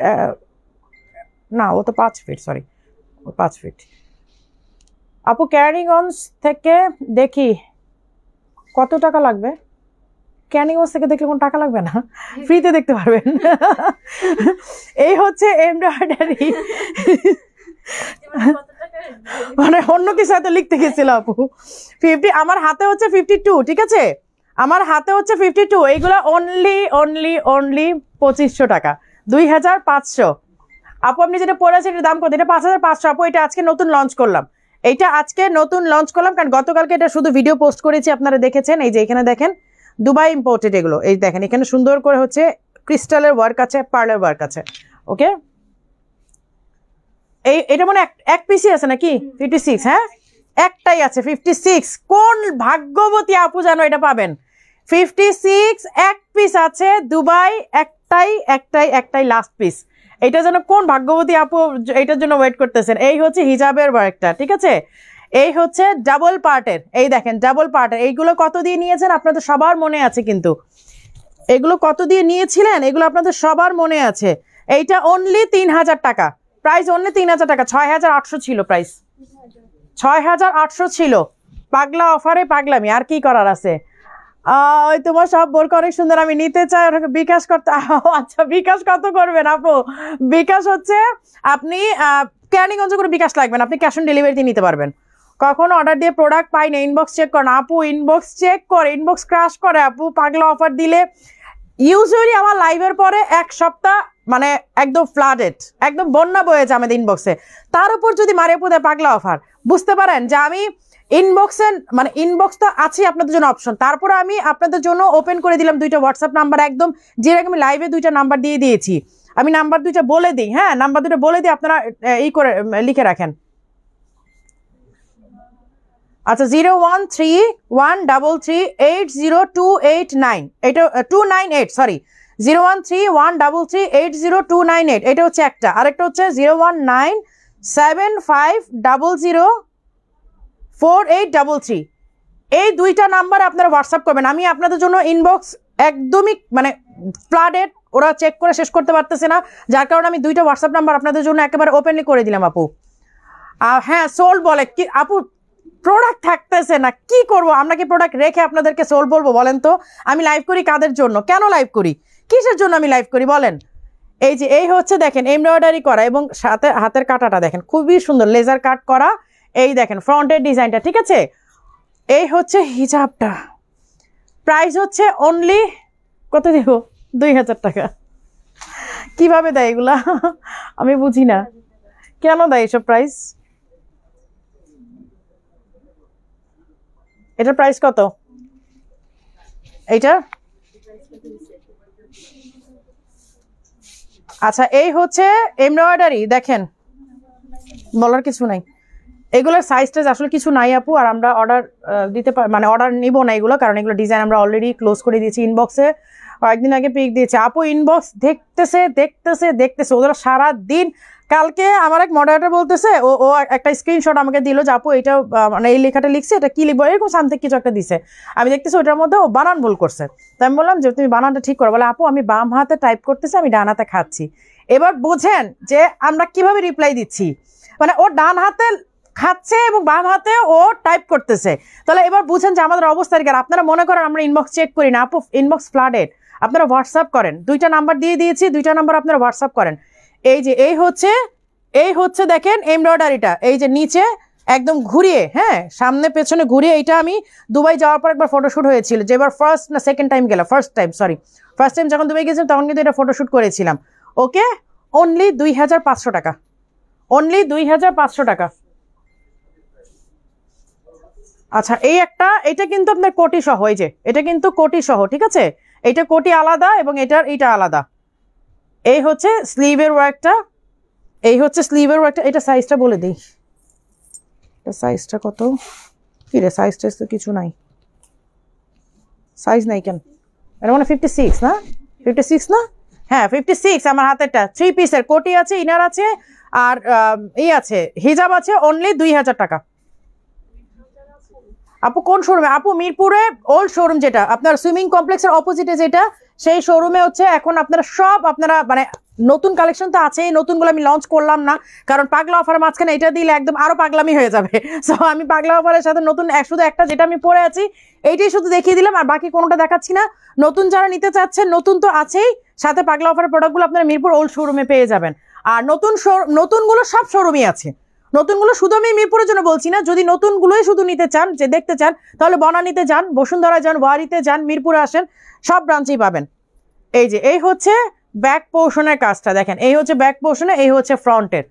না ও তো 5 ফিট, সরি ও 5 ফিট। আপু ক্যানিগঞ্জ থেকে দেখি কত টাকা লাগবে? ক্যানিগঞ্জ থেকে দেখলে কোনো টাকা লাগবে না, ফ্রিতে দেখতে পারবেন। এই হচ্ছে এমব্রয়ডারি, মানে অন্য কিছু হয়তো লিখতে গেছিল আপু। 50, আমার হাতে হচ্ছে 52, ঠিক আছে, আমার হাতে হচ্ছে 52। এইগুলো অনলি 2500 টাকা, 2500। আপু আপনি যেটা পড়েছেন এটার দাম কত? এটা 5500 আপু। এটা আজকে নতুন লঞ্চ করলাম, এইটা আজকে নতুন লঞ্চ করলাম, কারণ গতকালকে এটা শুধু ভিডিও পোস্ট করেছি, আপনারা দেখেছেন। এই যে এখানে দেখেন দুবাই ইম্পোর্টেড এগুলো, এই দেখেন এখানে সুন্দর করে হচ্ছে ক্রিস্টালের ওয়ার্ক আছে, পার্লের ওয়ার্ক আছে। ওকে, এটা মানে এক পিসই আছে নাকি? 56, হ্যাঁ একটাই আছে 56। কোন ভাগ্যবতী আপু জানো এটা পাবেন? 56 এক পিস আছে দুবাই, একটাই লাস্ট পিস। এটা যেন কোন ভাগ্যবতী আপু এটার জন্য ওয়েট করতেছেন। এই হচ্ছে হিজাবের ওয়ার্কটা, ঠিক আছে, এই হচ্ছে ডাবল পার্টের, এই দেখেন ডাবল পার্টের। এইগুলো কত দিয়ে নিয়েছেন আপনাদের সবার মনে আছে, কিন্তু এগুলো কত দিয়ে নিয়েছিলেন এগুলো আপনাদের সবার মনে আছে। এইটা অনলি 3000 টাকা প্রাইস, অনলি 3000 টাকা। 6800 ছিল প্রাইস, 6800 ছিল। পাগলা অফারে পাগলামি, আর কি করার আছে। ওই তোমার সব বোরকা অনেক সুন্দর, আমি নিতে চাই, ওটাকে বিকাশ করতে। আচ্ছা বিকাশ কত করবেন আপু? বিকাশ হচ্ছে আপনি ক্যানিগঞ্জে করে বিকাশ লাগবেন, আপনি ক্যাশ অন ডেলিভারিতে নিতে পারবেন। কখনো অর্ডার দিয়ে প্রোডাক্ট পাই না, ইনবক্স চেক করেন আপু, ইনবক্স চেক করে, ইনবক্স ক্রাশ করে আপু। পাগলা অফার দিলে ইউজুয়ালি আমার লাইভের পরে এক সপ্তাহ মানে একদম ফ্লাডেড, একদম বন্যা বয়েছে আমাদের ইনবক্সে। তার উপর যদি মারে পুদে পাগলা অফার, বুঝতে পারেন যে আমি ইনবক্সে মানে ইনবক্স তো আছে আপনাদের জন্য অপশন, তারপরে আমি আপনাদের জন্য ওপেন করে দিলাম 2টা হোয়াটসঅ্যাপ নাম্বার, একদম যেরকম লাইভে 2টা নাম্বার দিয়ে দিয়েছি। আমি নাম্বার 2টা বলে দিই, হ্যাঁ নাম্বার 2টা বলে দিই, আপনারা এই করে লিখে রাখেন। আচ্ছা 01313380289, এটা 298, সরি 01313380298, এটা হচ্ছে একটা। আরেকটা হচ্ছে 01975004833। এই 2টা নাম্বার আপনারা হোয়াটসঅ্যাপ করবেন। আমি আপনাদের জন্য ইনবক্স একদমই মানে ফ্লাডেড, ওরা চেক করে শেষ করতে পারতেছে না, যার কারণে আমি 2টা হোয়াটসঅ্যাপ নাম্বার আপনাদের জন্য একেবারে ওপেনলি করে দিলাম আপু। হ্যাঁ সোল্ড বলে কি আপু? প্রোডাক্ট থাকতেছে না, কি করব? আমরা কি প্রোডাক্ট রেখে আপনাদেরকে সোল্ড বলবো? বলেন তো। আমি লাইভ করি কাদের জন্য, কেন লাইভ করি, কিসের জন্য আমি লাইভ করি বলেন? এই যে এই হচ্ছে দেখেন এমব্রয়ডারি করা, এবং সাথে হাতের কাটাটা দেখেন খুবই সুন্দর, লেজার কাট করা। এই দেখেন ফ্রন্টের ডিজাইনটা, ঠিক আছে। এই হচ্ছে হিজাবটা, প্রাইস হচ্ছে অনলি কত দিব? 2000 টাকা। কিভাবে দেয় এগুলা আমি বুঝি না, কেন দেয় এসব প্রাইস? এটার প্রাইস কত? এইটা আচ্ছা এই হচ্ছে এমব্রয়ডারি, দেখেন বলার কিছু নাই। এগুলোর সাইজটা আসলে কিছু নাই আপু, আর আমরা অর্ডার দিতে মানে অর্ডার নিব না এগুলো, কারণ এগুলো ডিজাইন আমরা অলরেডি ক্লোজ করে দিয়েছি। ইনবক্সে কয়েকদিন আগে পিক দিয়েছে আপু, ইনবক্স দেখতেছে ওদের সারা দিন। কালকে আমার এক মডারেটর বলতেছে, ও একটা স্ক্রিনশট আমাকে দিল যে আপু এটা মানে এই লেখাটা লিখছে, এটা কি লিখবো, এরকম সামথিং কিছু একটা দিছে। আমি দেখতেছি ওটার মধ্যে ও বানান ভুল করছে, তাই আমি বললাম যে তুমি বানানটা ঠিক করো। বলে আপু আমি বাম হাতে টাইপ করতেছি, আমি ডান হাতে খাচ্ছি। এবার বোঝেন যে আমরা কিভাবে রিপ্লাই দিচ্ছি, মানে ও ডান হাতে খাচ্ছে এবং বাম হাতে ও টাইপ করতেছে। তাহলে এবার বুঝেন যে আমাদের অবস্থা কি। আর আপনারা মনে করেন আমরা ইনবক্স চেক করি না আপু, ইনবক্স ফ্লাডেড। আপনারা হোয়াটসঅ্যাপ করেন, 2টা নাম্বার দিয়ে দিয়েছি, 2টা নাম্বার আপনারা হোয়াটসঅ্যাপ করেন। এই যে এই হচ্ছে দেখেন এমব্রয়ডারিটা, এই যে নিচে একদম ঘুরিয়ে, হ্যাঁ সামনে পেছনে ঘুরিয়ে। এইটা আমি দুবাই যাওয়ার পর একবার ফটোশুট হয়েছিল, যে এবার ফার্স্ট না সেকেন্ড টাইম গেলাম, ফার্স্ট টাইম যখন দুবাই গেছিলাম তখন কিন্তু এটা ফটোশুট করেছিলাম। ওকে, অনলি 2500 টাকা, অনলি 2500 টাকা। আচ্ছা এই একটা, এটা কিন্তু আপনার কোটি সহ, এই যে এটা কিন্তু কোটি সহ, ঠিক আছে। এটা কোটি আলাদা এবং এইটা আলাদা। এই হচ্ছে স্লিভের ওয়ার্কটা, এই হচ্ছে স্লিভের ওয়ার্কটা। এটা সাইজটা বলে দিই, এটা সাইজটা কত? কি রে সাইজ টাইজ তো কিছু নাই, সাইজ নাই কেন? এটা মানে 56 না? 56 না? হ্যাঁ 56 আমার হাতেরটা। 3 পিসের কোটি আছে, ইনার আছে, আর এই আছে হিজাব আছে, অনলি 2000 টাকা। আপু কোন শোরুমে? আপু মিরপুরে ওল্ড শোরুম, যেটা আপনার সুইমিং কমপ্লেক্সের অপোজিটে যেটা, সেই শোরুমে হচ্ছে এখন আপনারা সব আপনারা মানে নতুন কালেকশন তো আছেই, নতুনগুলো আমি লঞ্চ করলাম না কারণ পাগলা অফার মাঝখানে এটা দিলে একদম আরো পাগলামি হয়ে যাবে। সো আমি পাগলা অফারের সাথে নতুন শুধু একটা যেটা আমি পরে আছি এইটাই শুধু দেখিয়ে দিলাম, আর বাকি কোনোটা দেখাচ্ছি না। নতুন যারা নিতে চাচ্ছেন নতুন তো আছেই, সাথে পাগলা অফারের প্রোডাক্টগুলো আপনারা মিরপুর ওল্ড শোরুমে পেয়ে যাবেন। আর নতুনগুলো সব শোরুমই আছে। নতুনগুলো শুধু আমি মিরপুরের জন্য বলছি না, যদি নতুনগুলোই শুধু নিতে চান, যে দেখতে চান, তাহলে বনানীতে যান, বসুন্ধরা যান, ওয়ারিতে যান, মিরপুরে আসেন, সব ব্রাঞ্চেই পাবেন। এই যে এই হচ্ছে ব্যাক পোর্শনের কাজটা দেখেন, এই হচ্ছে ব্যাক পোর্শনে, এই হচ্ছে ফ্রন্টের,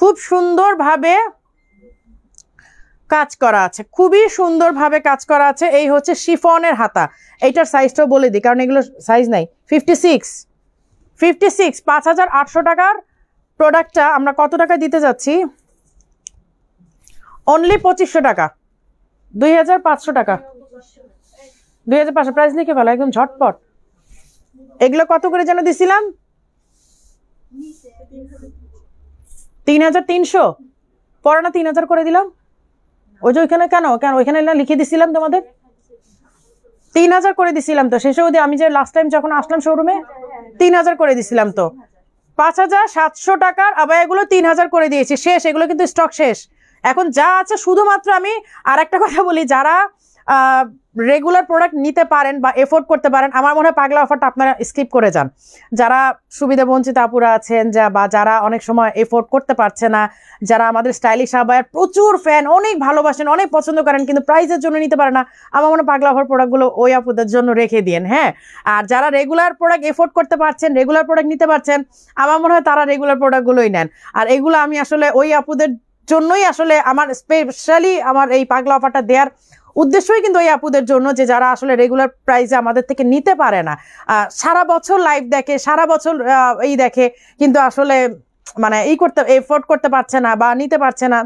খুব সুন্দরভাবে কাজ করা আছে, খুবই সুন্দরভাবে কাজ করা আছে। এই হচ্ছে শিফনের হাতা, এইটার সাইজটাও বলে দিই কারণ এগুলো সাইজ নাই। 56 5,800 টাকার প্রোডাক্টটা আমরা কত টাকা দিতে যাচ্ছি? অনলি 2500 টাকা, 2500 টাকা, 2500 প্রাইস লিখে ফেলো একদম ঝটপট। এগুলো কত করে যেন দিছিলাম? 3300, পরে না 3000 করে দিলাম। ওই যে ওইখানে কেন ওইখানে না লিখে দিছিলাম তোমাদের 3000 করে দিছিলাম তো শেষে, ওই আমি যে লাস্ট টাইম যখন আসলাম শোরুমে 3000 করে দিছিলাম তো। 5700 টাকার আবার এগুলো 3000 করে দিয়েছি, শেষ, এগুলো কিন্তু স্টক শেষ। এখন যা আছে শুধুমাত্র আমি আর একটা কথা বলি, যারা রেগুলার প্রোডাক্ট নিতে পারেন বা এফোর্ড করতে পারেন, আমার মনে হয় পাগলা অফারটা আপনারা স্কিপ করে যান। যারা সুবিধা বঞ্চিত আপুরা আছেন, বা যারা অনেক সময় এফোর্ড করতে পারছে না, যারা আমাদের স্টাইলিশ আবায়ের প্রচুর ফ্যান, অনেক ভালোবাসেন, অনেক পছন্দ করেন, কিন্তু প্রাইসের জন্য নিতে পারে না, আমার মনে হয় পাগলা অফার প্রোডাক্টগুলো ওই আপুদের জন্য রেখে দিন। হ্যাঁ, আর যারা রেগুলার প্রোডাক্ট এফোর্ড করতে পারছেন, রেগুলার প্রোডাক্ট নিতে পারছেন, আমার মনে হয় তারা রেগুলার প্রোডাক্টগুলোই নেন। আর এগুলো আমি আসলে ওই আপুদের জন্যই আসলে আমার স্পেশালি আমার এই পাগলা অফারটা দেওয়ার উদ্দেশ্যই কিন্তু ওই আপুদের জন্য, যে যারা আসলে রেগুলার প্রাইসে আমাদের থেকে নিতে পারে না, সারা বছর লাইভ দেখে, সারা বছর এই দেখে, কিন্তু আসলে মানে এফোর্ড করতে পারছে না বা নিতে পারছে না,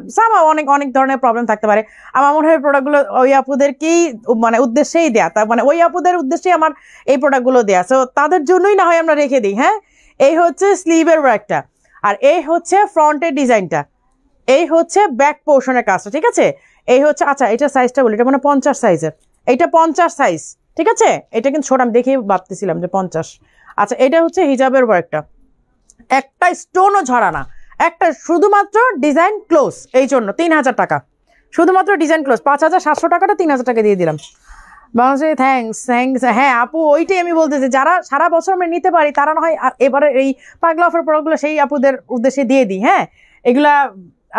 অনেক অনেক ধরনের প্রবলেম থাকতে পারে। আমার মনে হয় প্রোডাক্টগুলো ওই আপুদেরকেই মানে উদ্দেশ্যেই দেয়া, তার মানে ওই আপুদের উদ্দেশ্যেই আমার এই প্রোডাক্টগুলো দেয়া, সো তাদের জন্যই না হয় আমরা রেখে দিই। হ্যাঁ, এই হচ্ছে স্লিভের ওয়ার্কটা, আর এই হচ্ছে ফ্রন্টের ডিজাইনটা, এই হচ্ছে ব্যাক পোর্শনের কাজটা, ঠিক আছে? এই হচ্ছে, আচ্ছা এটা সাইজটা বলি, এটা মানে 50 সাইজের, এইটা 50 সাইজ, ঠিক আছে? এটা কিন্তু ছোট, আমি দেখেই ভাবতেছিলাম যে 50। আচ্ছা, এটা হচ্ছে হিজাবের ওয়ার্কটা, একটা স্টোনও ঝরা না, একটা শুধুমাত্র ডিজাইন ক্লোজ, এই জন্য 3000 টাকা, শুধুমাত্র ডিজাইন ক্লোজ। 5700 টাকাটা 3000 টাকা দিয়ে দিলাম। বাংলাদেশে থ্যাংকস। হ্যাঁ আপু, ওইটাই আমি বলতেছি, যারা সারা বছর আমরা নিতে পারি তারা না হয় এবারে এই পাগলা অফার প্রোডাক্টগুলো সেই আপুদের উদ্দেশ্যে দিয়ে দিই। হ্যাঁ, এগুলা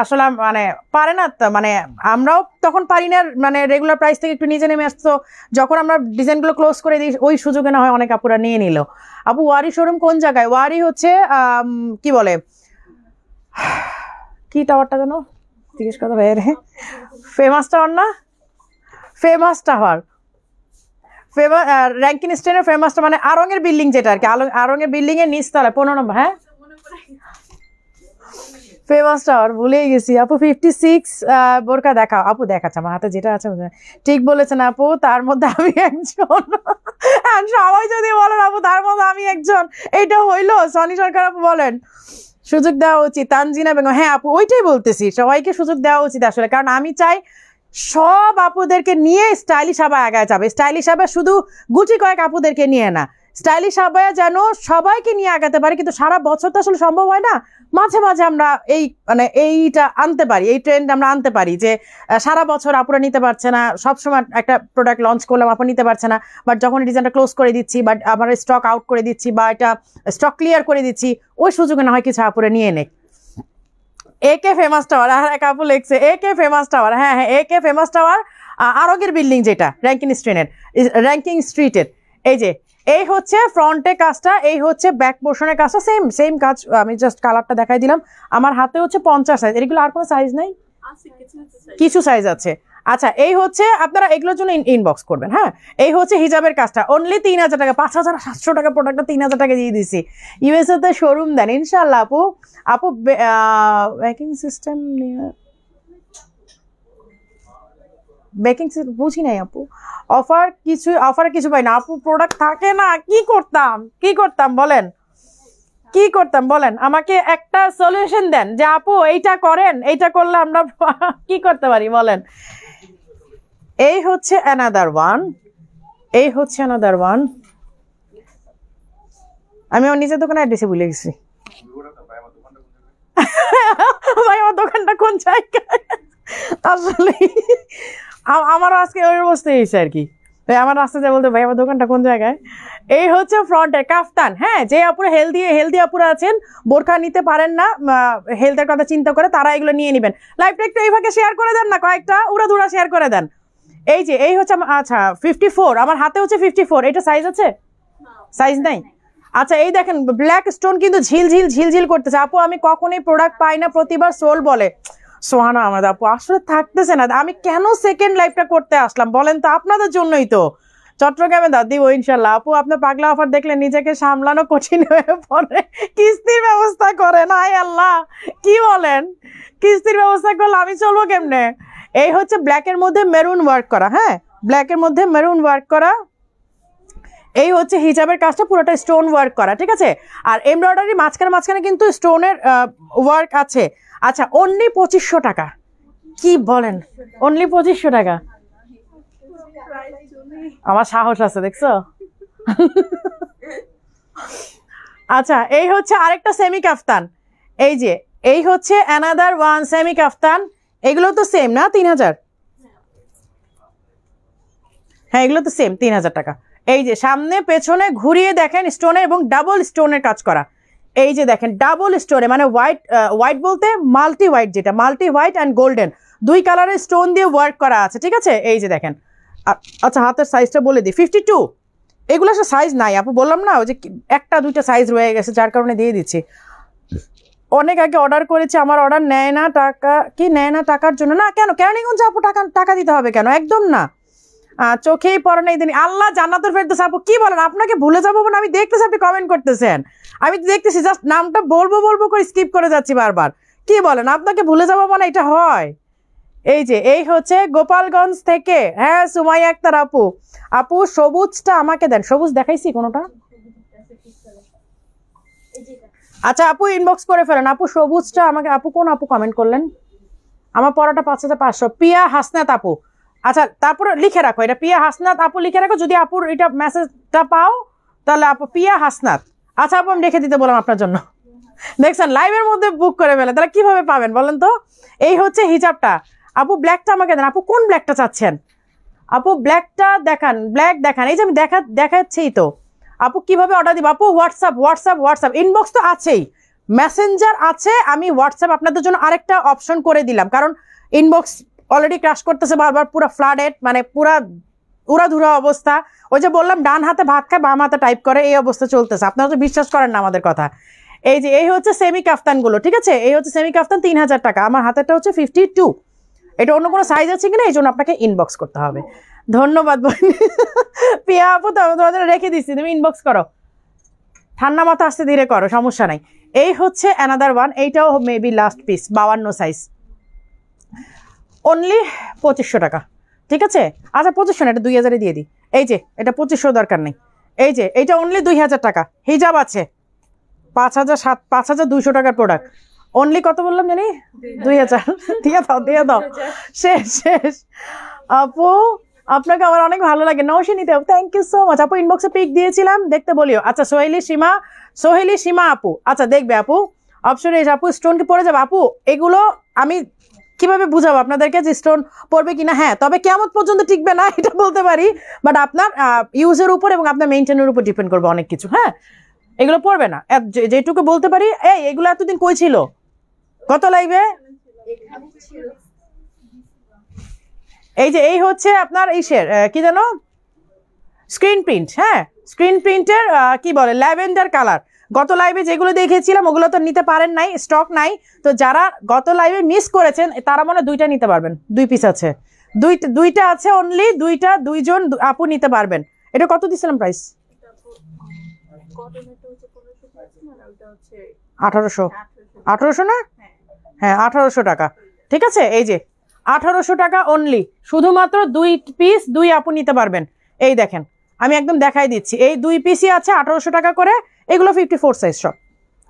আসলে মানে পারে না, মানে আমরাও তখন পারি না, মানে রেগুলার প্রাইস থেকে একটু নিচে নেমে আসতো, যখন আমরা ডিজাইনগুলো ক্লোজ করে দিই ওই সুযোগে না হয় অনেক আপুরা নিয়ে নিল। আপু ওয়ারি শোরুম কোন জায়গায়? ওয়ারি হচ্ছে কি বলে, কি টাওয়ারটা যেন জিজ্ঞেস কথা বাইরে, ফেমাস টাওয়ার না, ফেমাস টাওয়ার, র্যাঙ্কিন স্টেনের ফেমাসটা মানে আরঙের বিল্ডিং, যেটা আর কি আরঙের বিল্ডিং এর নিচতলায় 15 নম্বর। হ্যাঁ, ফেমাস টাওয়ার ভুলেই গেছি। আপু 56 বোরকা দেখাও। আপু দেখাচ্ছে আমার হাতে যেটা আছে, ঠিক বলেছেন আপু, তার মধ্যে আমি একজন, সবাই যদি বলেন আপু তার মধ্যে আমি একজন, এইটা হইলো? সনি সরকার আপু বলেন সুযোগ দেওয়া উচিত, তানজিনা বেগম। হ্যাঁ আপু, ওইটাই বলতেছি, সবাইকে সুযোগ দেওয়া উচিত আসলে, কারণ আমি চাই সব আপুদেরকে নিয়ে স্টাইলিশ আবায়া আগায় যাবে। স্টাইলিশ আবায়া শুধু গুটি কয়েক আপুদেরকে নিয়ে না, স্টাইলিশ আবায়া যেন সবাইকে নিয়ে আগাতে পারে, কিন্তু সারা বছর তো আসলে সম্ভব হয় না। মাঝে মাঝে আমরা এই মানে এইটা আনতে পারি, এই ট্রেন্ড আমরা আনতে পারি, যে সারা বছর আপুরা নিতে পারছে না, সবসময় একটা প্রোডাক্ট লঞ্চ করলাম আপু নিতে পারছে না, বাট যখন ডিজাইনটা ক্লোজ করে দিচ্ছি, বাট আবার স্টক আউট করে দিচ্ছি, বা এটা স্টক ক্লিয়ার করে দিচ্ছি, ওই সুযোগে না হয় কিছু আপুরা নিয়ে নেয়। একে ফেমাস টাওয়ার, আর এক আপু লিখছে একে ফেমাস টাওয়ার। হ্যাঁ হ্যাঁ, একে ফেমাস টাওয়ার, আরগের বিল্ডিং, যেটা র্যাঙ্কিং স্ট্রিটের। এই যে এই হচ্ছে ফ্রন্টে কাজটা, এই হচ্ছে ব্যাক পোর্শনের কাজটা, সেম কাজ। আমি জাস্ট কালারটা দেখাই দিলাম। আমার হাতে হচ্ছে 50 সাইজ, এগুলো আর কোনো সাইজ নাই, কিছু সাইজ আছে। আচ্ছা, এই হচ্ছে আপনারা এগুলোর জন্য ইনবক্স করবেন। হ্যাঁ, এই হচ্ছে হিজাবের কাজটা, অনলি 3000 টাকা, 5700 টাকা প্রোডাক্টটা 3000 টাকা দিয়ে দিছি। ইউএসএ তে শোরুম দেন ইনশাল্লাহ আপু। আপু বেকিং সিস্টেম বুঝি নাই আপু, অফারে কিছু পাই না আপু, প্রোডাক্ট থাকে না, কি করতাম বলেন, কি করতাম বলেন, আমাকে একটা সলিউশন দেন যে আপু এইটা করেন, এইটা করলে আমরা কি করতে পারি বলেন। এই হচ্ছে অ্যানাদার ওয়ান, এই হচ্ছে অ্যানাদার ওয়ান। আমি আমার নিজের দোকানে অ্যাড্রেসে ভুলে গেছি। ভাই আমার দোকানটা কোন জায়গায়? আসলে আমারও আজকে ওই অবস্থায় হয়েছে আর কি। আমার রাস্তাতে বলতে ভাই আমার দোকানটা কোন জায়গায়। এই হচ্ছে ফ্রন্টের কাফতান। হ্যাঁ, যে আপুরা হেলদি আপুরা আছেন, বোরখা নিতে পারেন না, হেলথের কথা চিন্তা করে, তারা এগুলো নিয়ে নেবেন। লাইভটা একটু এইভাবে শেয়ার করে দেন না, কয়েকটা উড়াধুরা শেয়ার করে দেন। এই যে এই হচ্ছে আচ্ছা 54, আমার হাতে হচ্ছে 54। এটা সাইজ আছে? সাইজ নাই। আচ্ছা এই দেখেন ব্ল্যাক স্টোন কিন্তু ঝিলঝিল করতেছে। আপু আমি কখনোই প্রোডাক্ট পাই না, প্রতিবার সোল বলে। সোহানা আহমেদ আপু আসলে থাকতেছে না। আমি কেন সেকেন্ড লাইভটা করতে আসলাম বলেন তো? আপনাদের জন্যই তো। চট্টগ্রামে দিব ইনশাল্লাহ। আপু আপনার পাগলা অফার দেখলে নিজেকে সামলানো কঠিন হয়ে পড়ে, কিস্তির ব্যবস্থা করেন। হায় আল্লাহ, কি বলেন? কিস্তির ব্যবস্থা করলে আমি চলবো কেমনে? এই হচ্ছে ব্ল্যাকের মধ্যে মেরুন ওয়ার্ক করা। হ্যাঁ, ব্ল্যাকের মধ্যে মেরুন ওয়ার্ক করা। এই হচ্ছে হিজাবের কাজটা পুরোটা স্টোন ওয়ার্ক করা, ঠিক আছে। আর এমব্রয়ডারি মাঝখানে কিন্তু স্টোনের ওয়ার্ক আছে। আচ্ছা অনলি 2500 টাকা। কি বলেন? অনলি 2500 টাকা? আমার সাহস আছে, দেখছো? আচ্ছা এই হচ্ছে আরেকটা সেমি কাফতান। এই যে এই হচ্ছে অ্যানাদার ওয়ান সেমি কাফতান। এগুলো তো সেম না? 3000। হ্যাঁ এগুলো তো সেম 3000 টাকা। এই যে সামনে পেছনে ঘুরিয়ে দেখেন স্টোনের এবং ডাবল স্টোনের কাজ করা। এই যে দেখেন ডাবল স্টোনে, মানে হোয়াইট বলতে মাল্টি হোয়াইট, যেটা মাল্টি হোয়াইট অ্যান্ড গোল্ডেন, দুই কালারের স্টোন দিয়ে ওয়ার্ক করা আছে, ঠিক আছে। এই যে দেখেন। আচ্ছা হাতের সাইজটা বলে দিই, 52। এগুলো আসলে সাইজ নাই আপু, বললাম না ওই যে একটা দুইটা সাইজ রয়ে গেছে, যার কারণে দিয়ে দিচ্ছি। অনেক আগে অর্ডার করেছি, আমার অর্ডার নেয় না টাকা। কি নেয় না টাকার জন্য? না কেন, কেরানীগঞ্জে আপু টাকা দিতে হবে কেন? একদম না, চোখেই পড়ে না ইদানি। আল্লাহ জান্নাতুল ফেরদৌস। আপু কি বলেন? আপনাকে ভুলে যাবো না? আমি দেখতেছি আপনি কমেন্ট করতেছেন, আমি দেখতেছি, জাস্ট নামটা বলবো করে স্কিপ করে যাচ্ছি বারবার। কি বলেন? আপনাকে ভুলে যাবো মানে এটা হয়? এই যে এই হচ্ছে গোপালগঞ্জ থেকে। হ্যাঁ সুমাইয়া আক্তার আপু সবুজটা আমাকে দেন। সবুজ দেখাইছি কোনোটা? আচ্ছা আপু ইনবক্স করে ফেলেন। আপু সবুজটা আমাকে। আপু কোন আপু কমেন্ট করলেন? আমার পড়াটা 5500। পিয়া হাসনাত আপু। আচ্ছা তারপরে লিখে রাখো, এটা পিয়া হাসনাত আপু লিখে রাখো। যদি আপুর এটা মেসেজটা পাও তাহলে আপু পিয়া হাসনাত। আচ্ছা আপু আমি রেখে দিতে বললাম আপনার জন্য। দেখছেন লাইভের মধ্যে বুক করে ফেলে, তাহলে কিভাবে পাবেন বলেন তো? এই হচ্ছে হিজাবটা। আপু ব্ল্যাকটা আমাকে দেন। আপু কোন ব্ল্যাকটা চাচ্ছেন? আপু ব্ল্যাকটা দেখান, ব্ল্যাক দেখান। এই যে আমি দেখাচ্ছিই তো। আপু কিভাবে অর্ডার দিব? আপু হোয়াটসঅ্যাপ ইনবক্স তো আছেই, মেসেঞ্জার আছে। আমি হোয়াটসঅ্যাপ আপনাদের জন্য আরেকটা অপশন করে দিলাম, কারণ ইনবক্স অলরেডি ক্রাশ করতেছে বারবার, পুরো ফ্লাডেড, মানে পুরা উড়াধুরা অবস্থা। ওই যে বললাম ডান হাতে ভাত খায় বাম হাতে টাইপ করে, এই অবস্থা চলতেছে। আপনারা তো বিশ্বাস করেন না আমাদের কথা। এই যে এই হচ্ছে সেমি কাফতানগুলো, ঠিক আছে। এই হচ্ছে সেমি কাফতান 3000 টাকা। আমার হাতেরটা হচ্ছে 52। এটা অন্য কোনো সাইজ আছে কিনা এই জন্য আপনাকে ইনবক্স করতে হবে। ধন্যবাদ পিয়া আপু, তো তোমাদের রেখে দিচ্ছি, তুমি ইনবক্স করো। ঠান্ডা মাথা আসতে ধীরে করো, সমস্যা নাই। এই হচ্ছে অ্যানাদার ওয়ান। এইটাও maybe last piece, 52 size. Only 2500 টাকা, ঠিক আছে। আচ্ছা 2500 না, এটা 2000 দিয়ে দিই। এই যে এটা 2500 দরকার নেই। এই যে এইটা অনলি 2000 টাকা। হিজাব আছে 5200 টাকার প্রোডাক্ট। অনলি কত বললাম জানি? 2000। দিয়ে দাও শেষ। আপু আপনাকে আমার অনেক ভালো লাগে। নৌশিনীতে থ্যাংক ইউ সো মাচ আপু। ইনবক্সে পিক দিয়েছিলাম, দেখতে বলিও। আচ্ছা সোহেলি সীমা আপু। আচ্ছা দেখবে আপু, অপশন এসে আপু স্টোন কি পড়ে যাবে? আপু এগুলো আমি কিভাবে বুঝাবো আপনাদেরকে যে স্টোন পড়বে কিনা? হ্যাঁ, তবে কেমন পর্যন্ত টিকবে না এটা বলতে পারি, বাট আপনার ইউজের উপর এবং আপনার মেইনটেনের উপর ডিপেন্ড করবে অনেক কিছু। হ্যাঁ এগুলো পড়বে না, যেটুকু বলতে পারি। এগুলো এতদিন কই ছিল? কত লাইভে? এই যে এই হচ্ছে আপনার ইসের কি জানো, স্ক্রিন প্রিন্ট। হ্যাঁ স্ক্রিন প্রিন্টের কি বলে, ল্যাভেন্ডার কালার। গত লাইভে যেগুলো দেখেছিলাম ওগুলো তো নিতে পারেন নাই, স্টক নাই। তো যারা গত লাইভে মিস করেছেন তারা মনে 2টা নিতে পারবেন। 2 পিস আছে, দুইটা আছে অনলি, দুইজন আপু নিতে পারবেন। এটা কত দিছিলাম প্রাইস? 1800 না? হ্যাঁ 1800 টাকা, ঠিক আছে। এই যে 1800 টাকা অনলি, শুধুমাত্র 2 পিস 2 আপু নিতে পারবেন। এই দেখেন আমি একদম দেখাই দিচ্ছি, এই 2 পিসই আছে 1800 টাকা করে। এগুলো 54 সাইজ, সব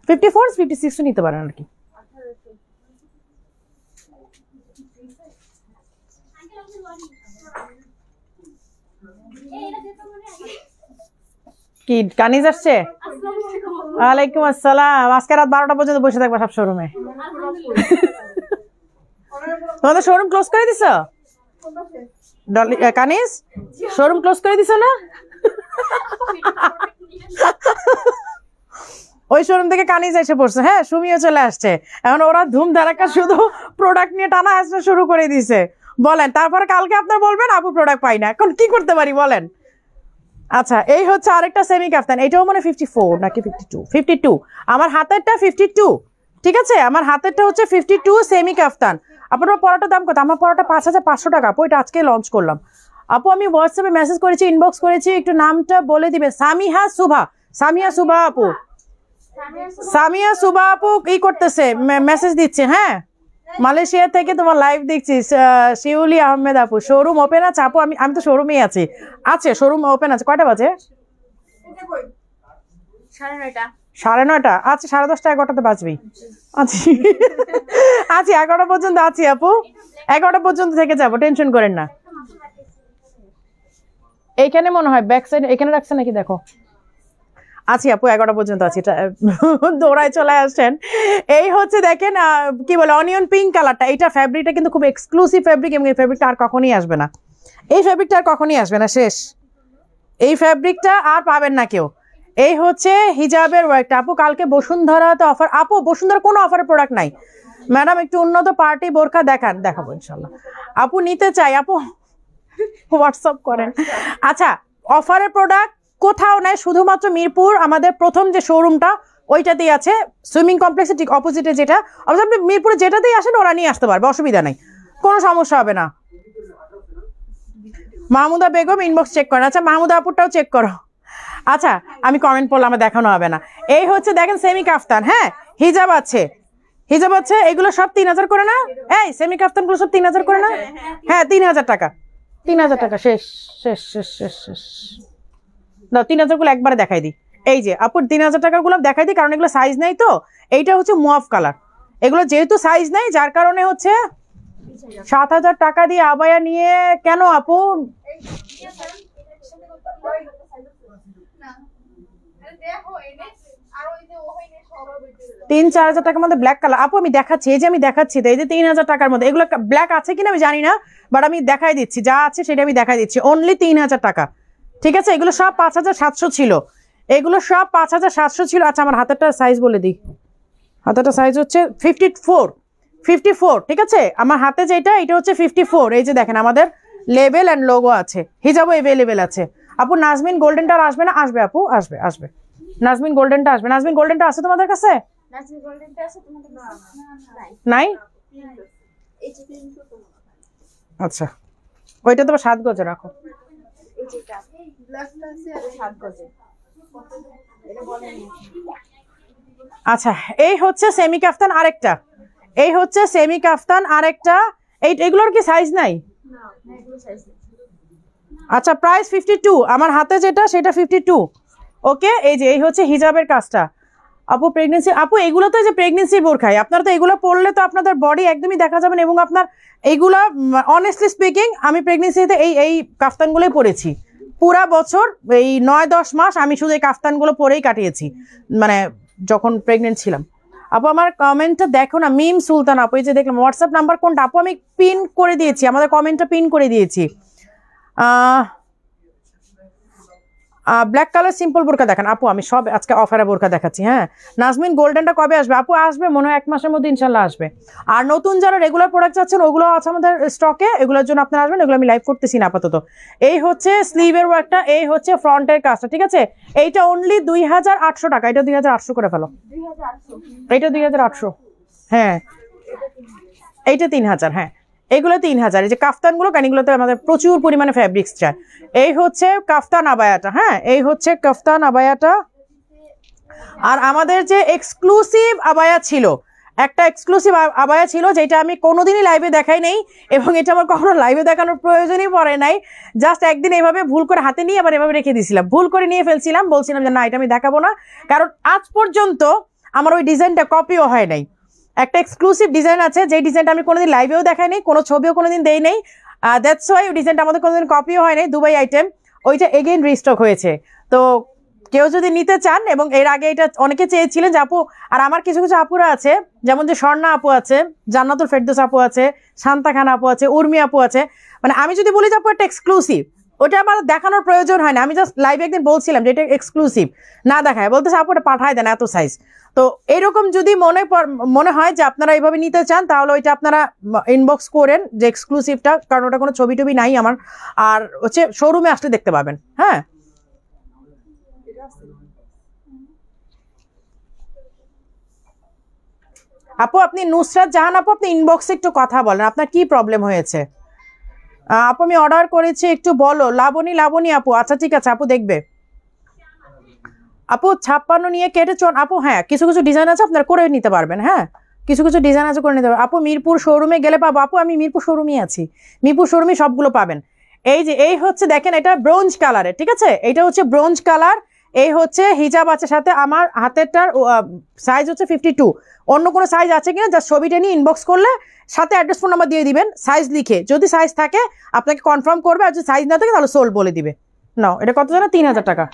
54 56 নিতে পারেন আর কি। কি কানিজ আসছে? ওয়ালাইকুম আসসালাম। আজকে রাত 12টা পর্যন্ত বসে থাকবা সব শোরুমে। তোমাদের শোরুম ক্লোজ করে দিছ? কানিজ শোরুম ক্লোজ করে দিছ না? ওই শোরুম থেকে কানিজ এসে পড়ছে। হ্যাঁ, সুমিও চলে আসছে। এখন ওরা ধুম ধারাক্কা শুধু প্রোডাক্ট নিয়ে টানা হাসটা শুরু করে দিছে। বলেন, তারপরে কালকে আপনার বলবেন আপু প্রোডাক্ট পাই না, এখন কি করতে পারি বলেন? আচ্ছা, এই হচ্ছে আরেকটা সেমি কাফতান। এটাও মানে 54 নাকি 52? আমার হাতেরটা 52, ঠিক আছে? আমার হাতেরটা হচ্ছে 52 সেমি কাফতান। আপনার পড়াটার দাম কত? আমার পড়াটা 5500 টাকা আপু। এটা আজকে লঞ্চ করলাম আপু। আমি হোয়াটসঅ্যাপে মেসেজ করেছি, ইনবক্স করেছি, একটু নামটা বলে দিবে। সামিয়া সুভা আপু। সামিয়া সুভা আপু কি করতেছে? মেসেজ দিচ্ছে। হ্যাঁ, মালয়েশিয়া থেকে তোমার লাইভ দেখছি। শিউলি আহমেদ আপু, শোরুম ওপেন আছে আপু? আমি তো শোরুমেই আছি। আছে, শোরুম ওপেন আছে। কয়টা বাজে? 9:30। আচ্ছা, 10:30 11টাতে বাজবেই। আছি 11টা পর্যন্ত আছি আপু। 11টা পর্যন্ত থেকে যাবো, টেনশন করেন না। এইখানে মনে হয় ব্যাক সাইড এখানে রাখছে নাকি দেখো। আছি আপু, 11টা পর্যন্ত আছি। দৌড়ায় চলে আসছেন। এই হচ্ছে দেখেন কি বলে অনিয়ন পিঙ্ক কালারটা। এইটা ফ্যাব্রিকটা কিন্তু খুব এক্সক্লুসিভ ফ্যাব্রিক, এবং এই ফ্যাব্রিকটা আর কখনই আসবে না। এই ফ্যাব্রিকটা আর কখনই আসবে না, শেষ। এই ফ্যাব্রিকটা আর পাবেন না কেউ। এই হচ্ছে হিজাবের ওয়ার্কটা আপু। কালকে বসুন্ধরাতে অফার আপু। বসুন্ধরা কোনো অফারের প্রোডাক্ট নাই ম্যাডাম। একটু উন্নত পার্টি বোরকা দেখাবো ইনশাল্লাহ আপু। নিতে চাই আপু, হোয়াটসঅ্যাপ করেন। আচ্ছা, অফারের প্রোডাক্ট কোথাও নাই, শুধুমাত্র মিরপুর আমাদের প্রথম যে শোরুমটা ওইটাতেই আছে, সুইমিং কমপ্লেক্সের ঠিক অপোজিটে যেটা। অবশ্য আপনি মিরপুরে যেটাতেই আসেন ওরা নিয়ে আসতে পারবে, অসুবিধা নেই, কোনো সমস্যা হবে না। মাহমুদা বেগম ইনবক্স চেক করেন। আচ্ছা, মাহমুদা আপুরটাও চেক করো। আচ্ছা, আমি কমেন্ট পড়লে আমার দেখানো হবে না। এই হচ্ছে দেখেন সেমি কাফতান। হ্যাঁ, হিজাব আছে। এগুলো সব 3000 করে না? এই সেমি কাফতানগুলো সব 3000 করে না? হ্যাঁ, 3000 টাকা। 3000 টাকা। শেষ। দাও 3000 গুলো একবারে দেখাই দিই। এই যে আপুর 3000 টাকার গুলো দেখাই দিই, কারণ এগুলো সাইজ নাই তো। এইটা হচ্ছে মুয়াফ কালার। এগুলো যেহেতু সাইজ নাই, যার কারণে হচ্ছে 7000 টাকা দিয়ে আবায়া নিয়ে কেন আপু? 3-4000 টাকার মধ্যে ব্ল্যাক কালার আপু আমি দেখাচ্ছি। এই যে আমি দেখাচ্ছি তো, এই যে 3000 টাকার মধ্যে। এগুলো ব্ল্যাক আছে কিনা আমি জানি না, বাট আমি দেখাই দিচ্ছি। যা আছে সেটা আমি দেখাই দিচ্ছি। অনলি 3000 টাকা, ঠিক আছে? এগুলো সব 5700 ছিল। আচ্ছা, আমার হাতেরটা সাইজ বলে দিই। হাতেরটা সাইজ হচ্ছে 54, ঠিক আছে? আমার হাতে যেটা, এটা হচ্ছে 54। এই যে দেখেন আমাদের লেবেল অ্যান্ড লোগো আছে। হিজাবও অ্যাভেলেবেল আছে আপু। নাজমিন গোল্ডেনটা আসবে না? আসবে আপু, আসবে। নাজমিন গোল্ডেনটা আসবে। নাজমিন গোল্ডেনটা আছে তোমাদের কাছে? নাই। আচ্ছা, ওইটা তোমার 7 গজে রাখো। আচ্ছা, এই হচ্ছে সেমি কাফতান আরেকটা। এইগুলোর কি সাইজ নাই? আচ্ছা, প্রাইস 52। আমার হাতে যেটা সেটা 52। ওকে, এই হচ্ছে হিজাবের কাজটা আপু। প্রেগনেন্সি আপু, এগুলো তো যে প্রেগনেন্সি বোরখাই, আপনারা তো এগুলো পরলে তো আপনাদের বডি একদমই দেখা যাবে না। এবং আপনার এইগুলা অনেস্টলি স্পিকিং, আমি প্রেগনেন্সিতে এই কাফতানগুলোই পরেছি পুরা বছর। এই 9-10 মাস আমি শুধু এই কাফতানগুলো পরেই কাটিয়েছি, মানে যখন প্রেগনেন্ট ছিলাম। আপু আমার কমেন্টটা দেখো না। মিম সুলতান আপু, এই যে দেখলাম। হোয়াটসঅ্যাপ নাম্বার কোনটা আপু? আমি পিন করে দিয়েছি, আমাদের কমেন্টটা পিন করে দিয়েছি। ব্ল্যাক কালার সিম্পল বোরকা দেখান আপু। আমি সব আজকে অফারে বোরকা দেখাচ্ছি। হ্যাঁ, নাজমিন গোল্ডেনটা কবে আসবে আপু? আসবে মনে হয় 1 মাসের মধ্যে ইনশাল্লাহ আসবে। আর নতুন যারা রেগুলার প্রোডাক্ট চাচ্ছেন ওগুলো আছে আমাদের স্টকে, এগুলোর জন্য আপনারা আসবেন। এগুলো আমি লাইভ করতেছি না আপাতত। এই হচ্ছে স্লিভের ওয়ার্কটা, এই হচ্ছে ফ্রন্টের কাজটা, ঠিক আছে? এইটা অনলি 2800 টাকা। এটা 2800 করে ফেলো। এইটা 2800। হ্যাঁ, এইটা 3000। হ্যাঁ, এগুলো 3000। এই যে কাফতানগুলো, কারণ এগুলোতে আমাদের প্রচুর পরিমাণে ফ্যাব্রিক্স চায়। এই হচ্ছে কাফতান আবায়াটা। হ্যাঁ, এই হচ্ছে কাফতান আবায়াটা। আর আমাদের যে এক্সক্লুসিভ আবায়া ছিল, একটা এক্সক্লুসিভ আবায়া ছিল যেটা আমি কোনোদিনই লাইভে দেখাই নাই, এবং এটা আমার কখনো লাইভে দেখানোর প্রয়োজনই পড়ে নাই। জাস্ট একদিন এইভাবে ভুল করে হাতে নিয়ে আবার এভাবে রেখে দিয়েছিলাম, ভুল করে নিয়ে ফেলছিলাম। বলছিলাম যে না, এটা আমি দেখাবো না, কারণ আজ পর্যন্ত আমার ওই ডিজাইনটা কপিও হয় নাই। একটা এক্সক্লুসিভ ডিজাইন আছে, যে ডিজাইনটা আমি কোনোদিন লাইভেও দেখাই নাই, কোনো ছবিও কোনোদিন দেই নাই। দ্যাটস ওয়াই ওই ডিজাইনটা আমাদের কোনোদিন কপিও হয় নাই। দুবাই আইটেম, ওইটা এগেইন রিস্টক হয়েছে। তো কেউ যদি নিতে চান, এবং এর আগে এটা অনেকে চেয়েছিলেন যে আপু, আর আমার কিছু কিছু আপুরা আছে, যেমন যে স্বর্ণা আপু আছে, জান্নাতুল ফেরদৌস আপু আছে, শান্তা খান আপু আছে, উর্মি আপু আছে, মানে আমি যদি বলি যে আপু এটা এক্সক্লুসিভ, ওটা আমার দেখানোর প্রয়োজন হয় না। আমি জাস্ট লাইভে একদিন বলছিলাম যে এটা এক্সক্লুসিভ, না দেখায়, বলতেছে আপু এটা পাঠায় দেন এত সাইজ। তো এরকম যদি মনে হয় যে আপনারা এইভাবে নিতে চান, তাহলে ওইটা আপনারা ইনবক্স করেন যে এক্সক্লুসিভটা, কারণ ওটা কোনো ছবি টবি নাই আমার, আর হচ্ছে শোরুমে আসলে দেখতে পাবেন। হ্যাঁ, আপু আপনি নুসরাত জাহান আপু, আপনি ইনবক্সে একটু কথা বলেন, আপনার কি প্রবলেম হয়েছে? আপু আমি অর্ডার করেছি, একটু বলো। লাবণী আপু, আচ্ছা ঠিক আছে আপু দেখবে। আপু 56 নিয়ে কেটে চন আপু, হ্যাঁ কিছু কিছু ডিজাইন আছে আপনারা করে নিতে পারবেন। হ্যাঁ, কিছু কিছু ডিজাইন আছে করে নিতে পারবেন। আপু মিরপুর শোরুমে গেলে পাবো? আপু আমি মিরপুর শোরুমে আছি, মিরপুর শোরুমে সবগুলো পাবেন। এই যে এই হচ্ছে দেখেন, এটা ব্রোঞ্জ কালারের, ঠিক আছে, এটা হচ্ছে ব্রোঞ্জ কালার। এই হচ্ছে হিজাব আছে সাথে, আমার হাতেরটার সাইজ হচ্ছে 52। অন্য কোনো সাইজ আছে কিনা জাস্ট ছবিটা নিয়ে ইনবক্স করলে সাথে অ্যাড্রেস ফোন নাম্বার দিয়ে দিবেন, সাইজ লিখে। যদি সাইজ থাকে আপনাকে কনফার্ম করবে, আর যদি সাইজ না থাকে তাহলে সোল্ড বলে দিবে। নাও, এটা কত জানা? 3000 টাকা।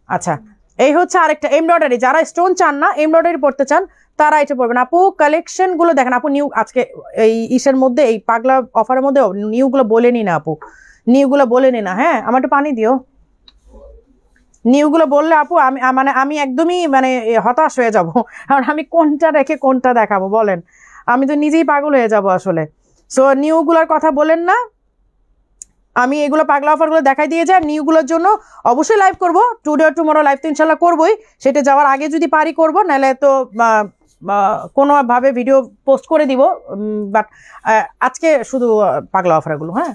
আচ্ছা, এই হচ্ছে আরেকটা এমব্রয়ডারি, যারা স্টোন চান না, এমব্রয়ডারি পড়তে চান, তারা এটা পড়বেন। আপু কালেকশন গুলো দেখেন আপু, নিউ আজকে এই ইসের মধ্যে, এই পাগলা অফারের মধ্যে নিউ গুলো বলে নি না আপু, নিউ গুলো বলে নি না। হ্যাঁ, আমার একটু পানি দিও। নিউ গুলো বললে আপু আমি একদমই হতাশ হয়ে যাব, কারণ আমি কোনটা রেখে কোনটা দেখাবো বলেন, আমি তো নিজেই পাগল হয়ে যাব আসলে। সো নিউ গুলার কথা বলেন না, আমি এগুলো পাগলা অফারগুলো দেখাই দিয়ে যাই। নিউগুলোর জন্য অবশ্যই লাইভ করবো, টুডে আর টুমরো লাইভ তো ইনশাল্লাহ করবোই, সেটা যাওয়ার আগে যদি পারি করবো, নাহলে তো কোনোভাবে ভিডিও পোস্ট করে দিব। বাট আজকে শুধু পাগলা অফারগুলো। হ্যাঁ,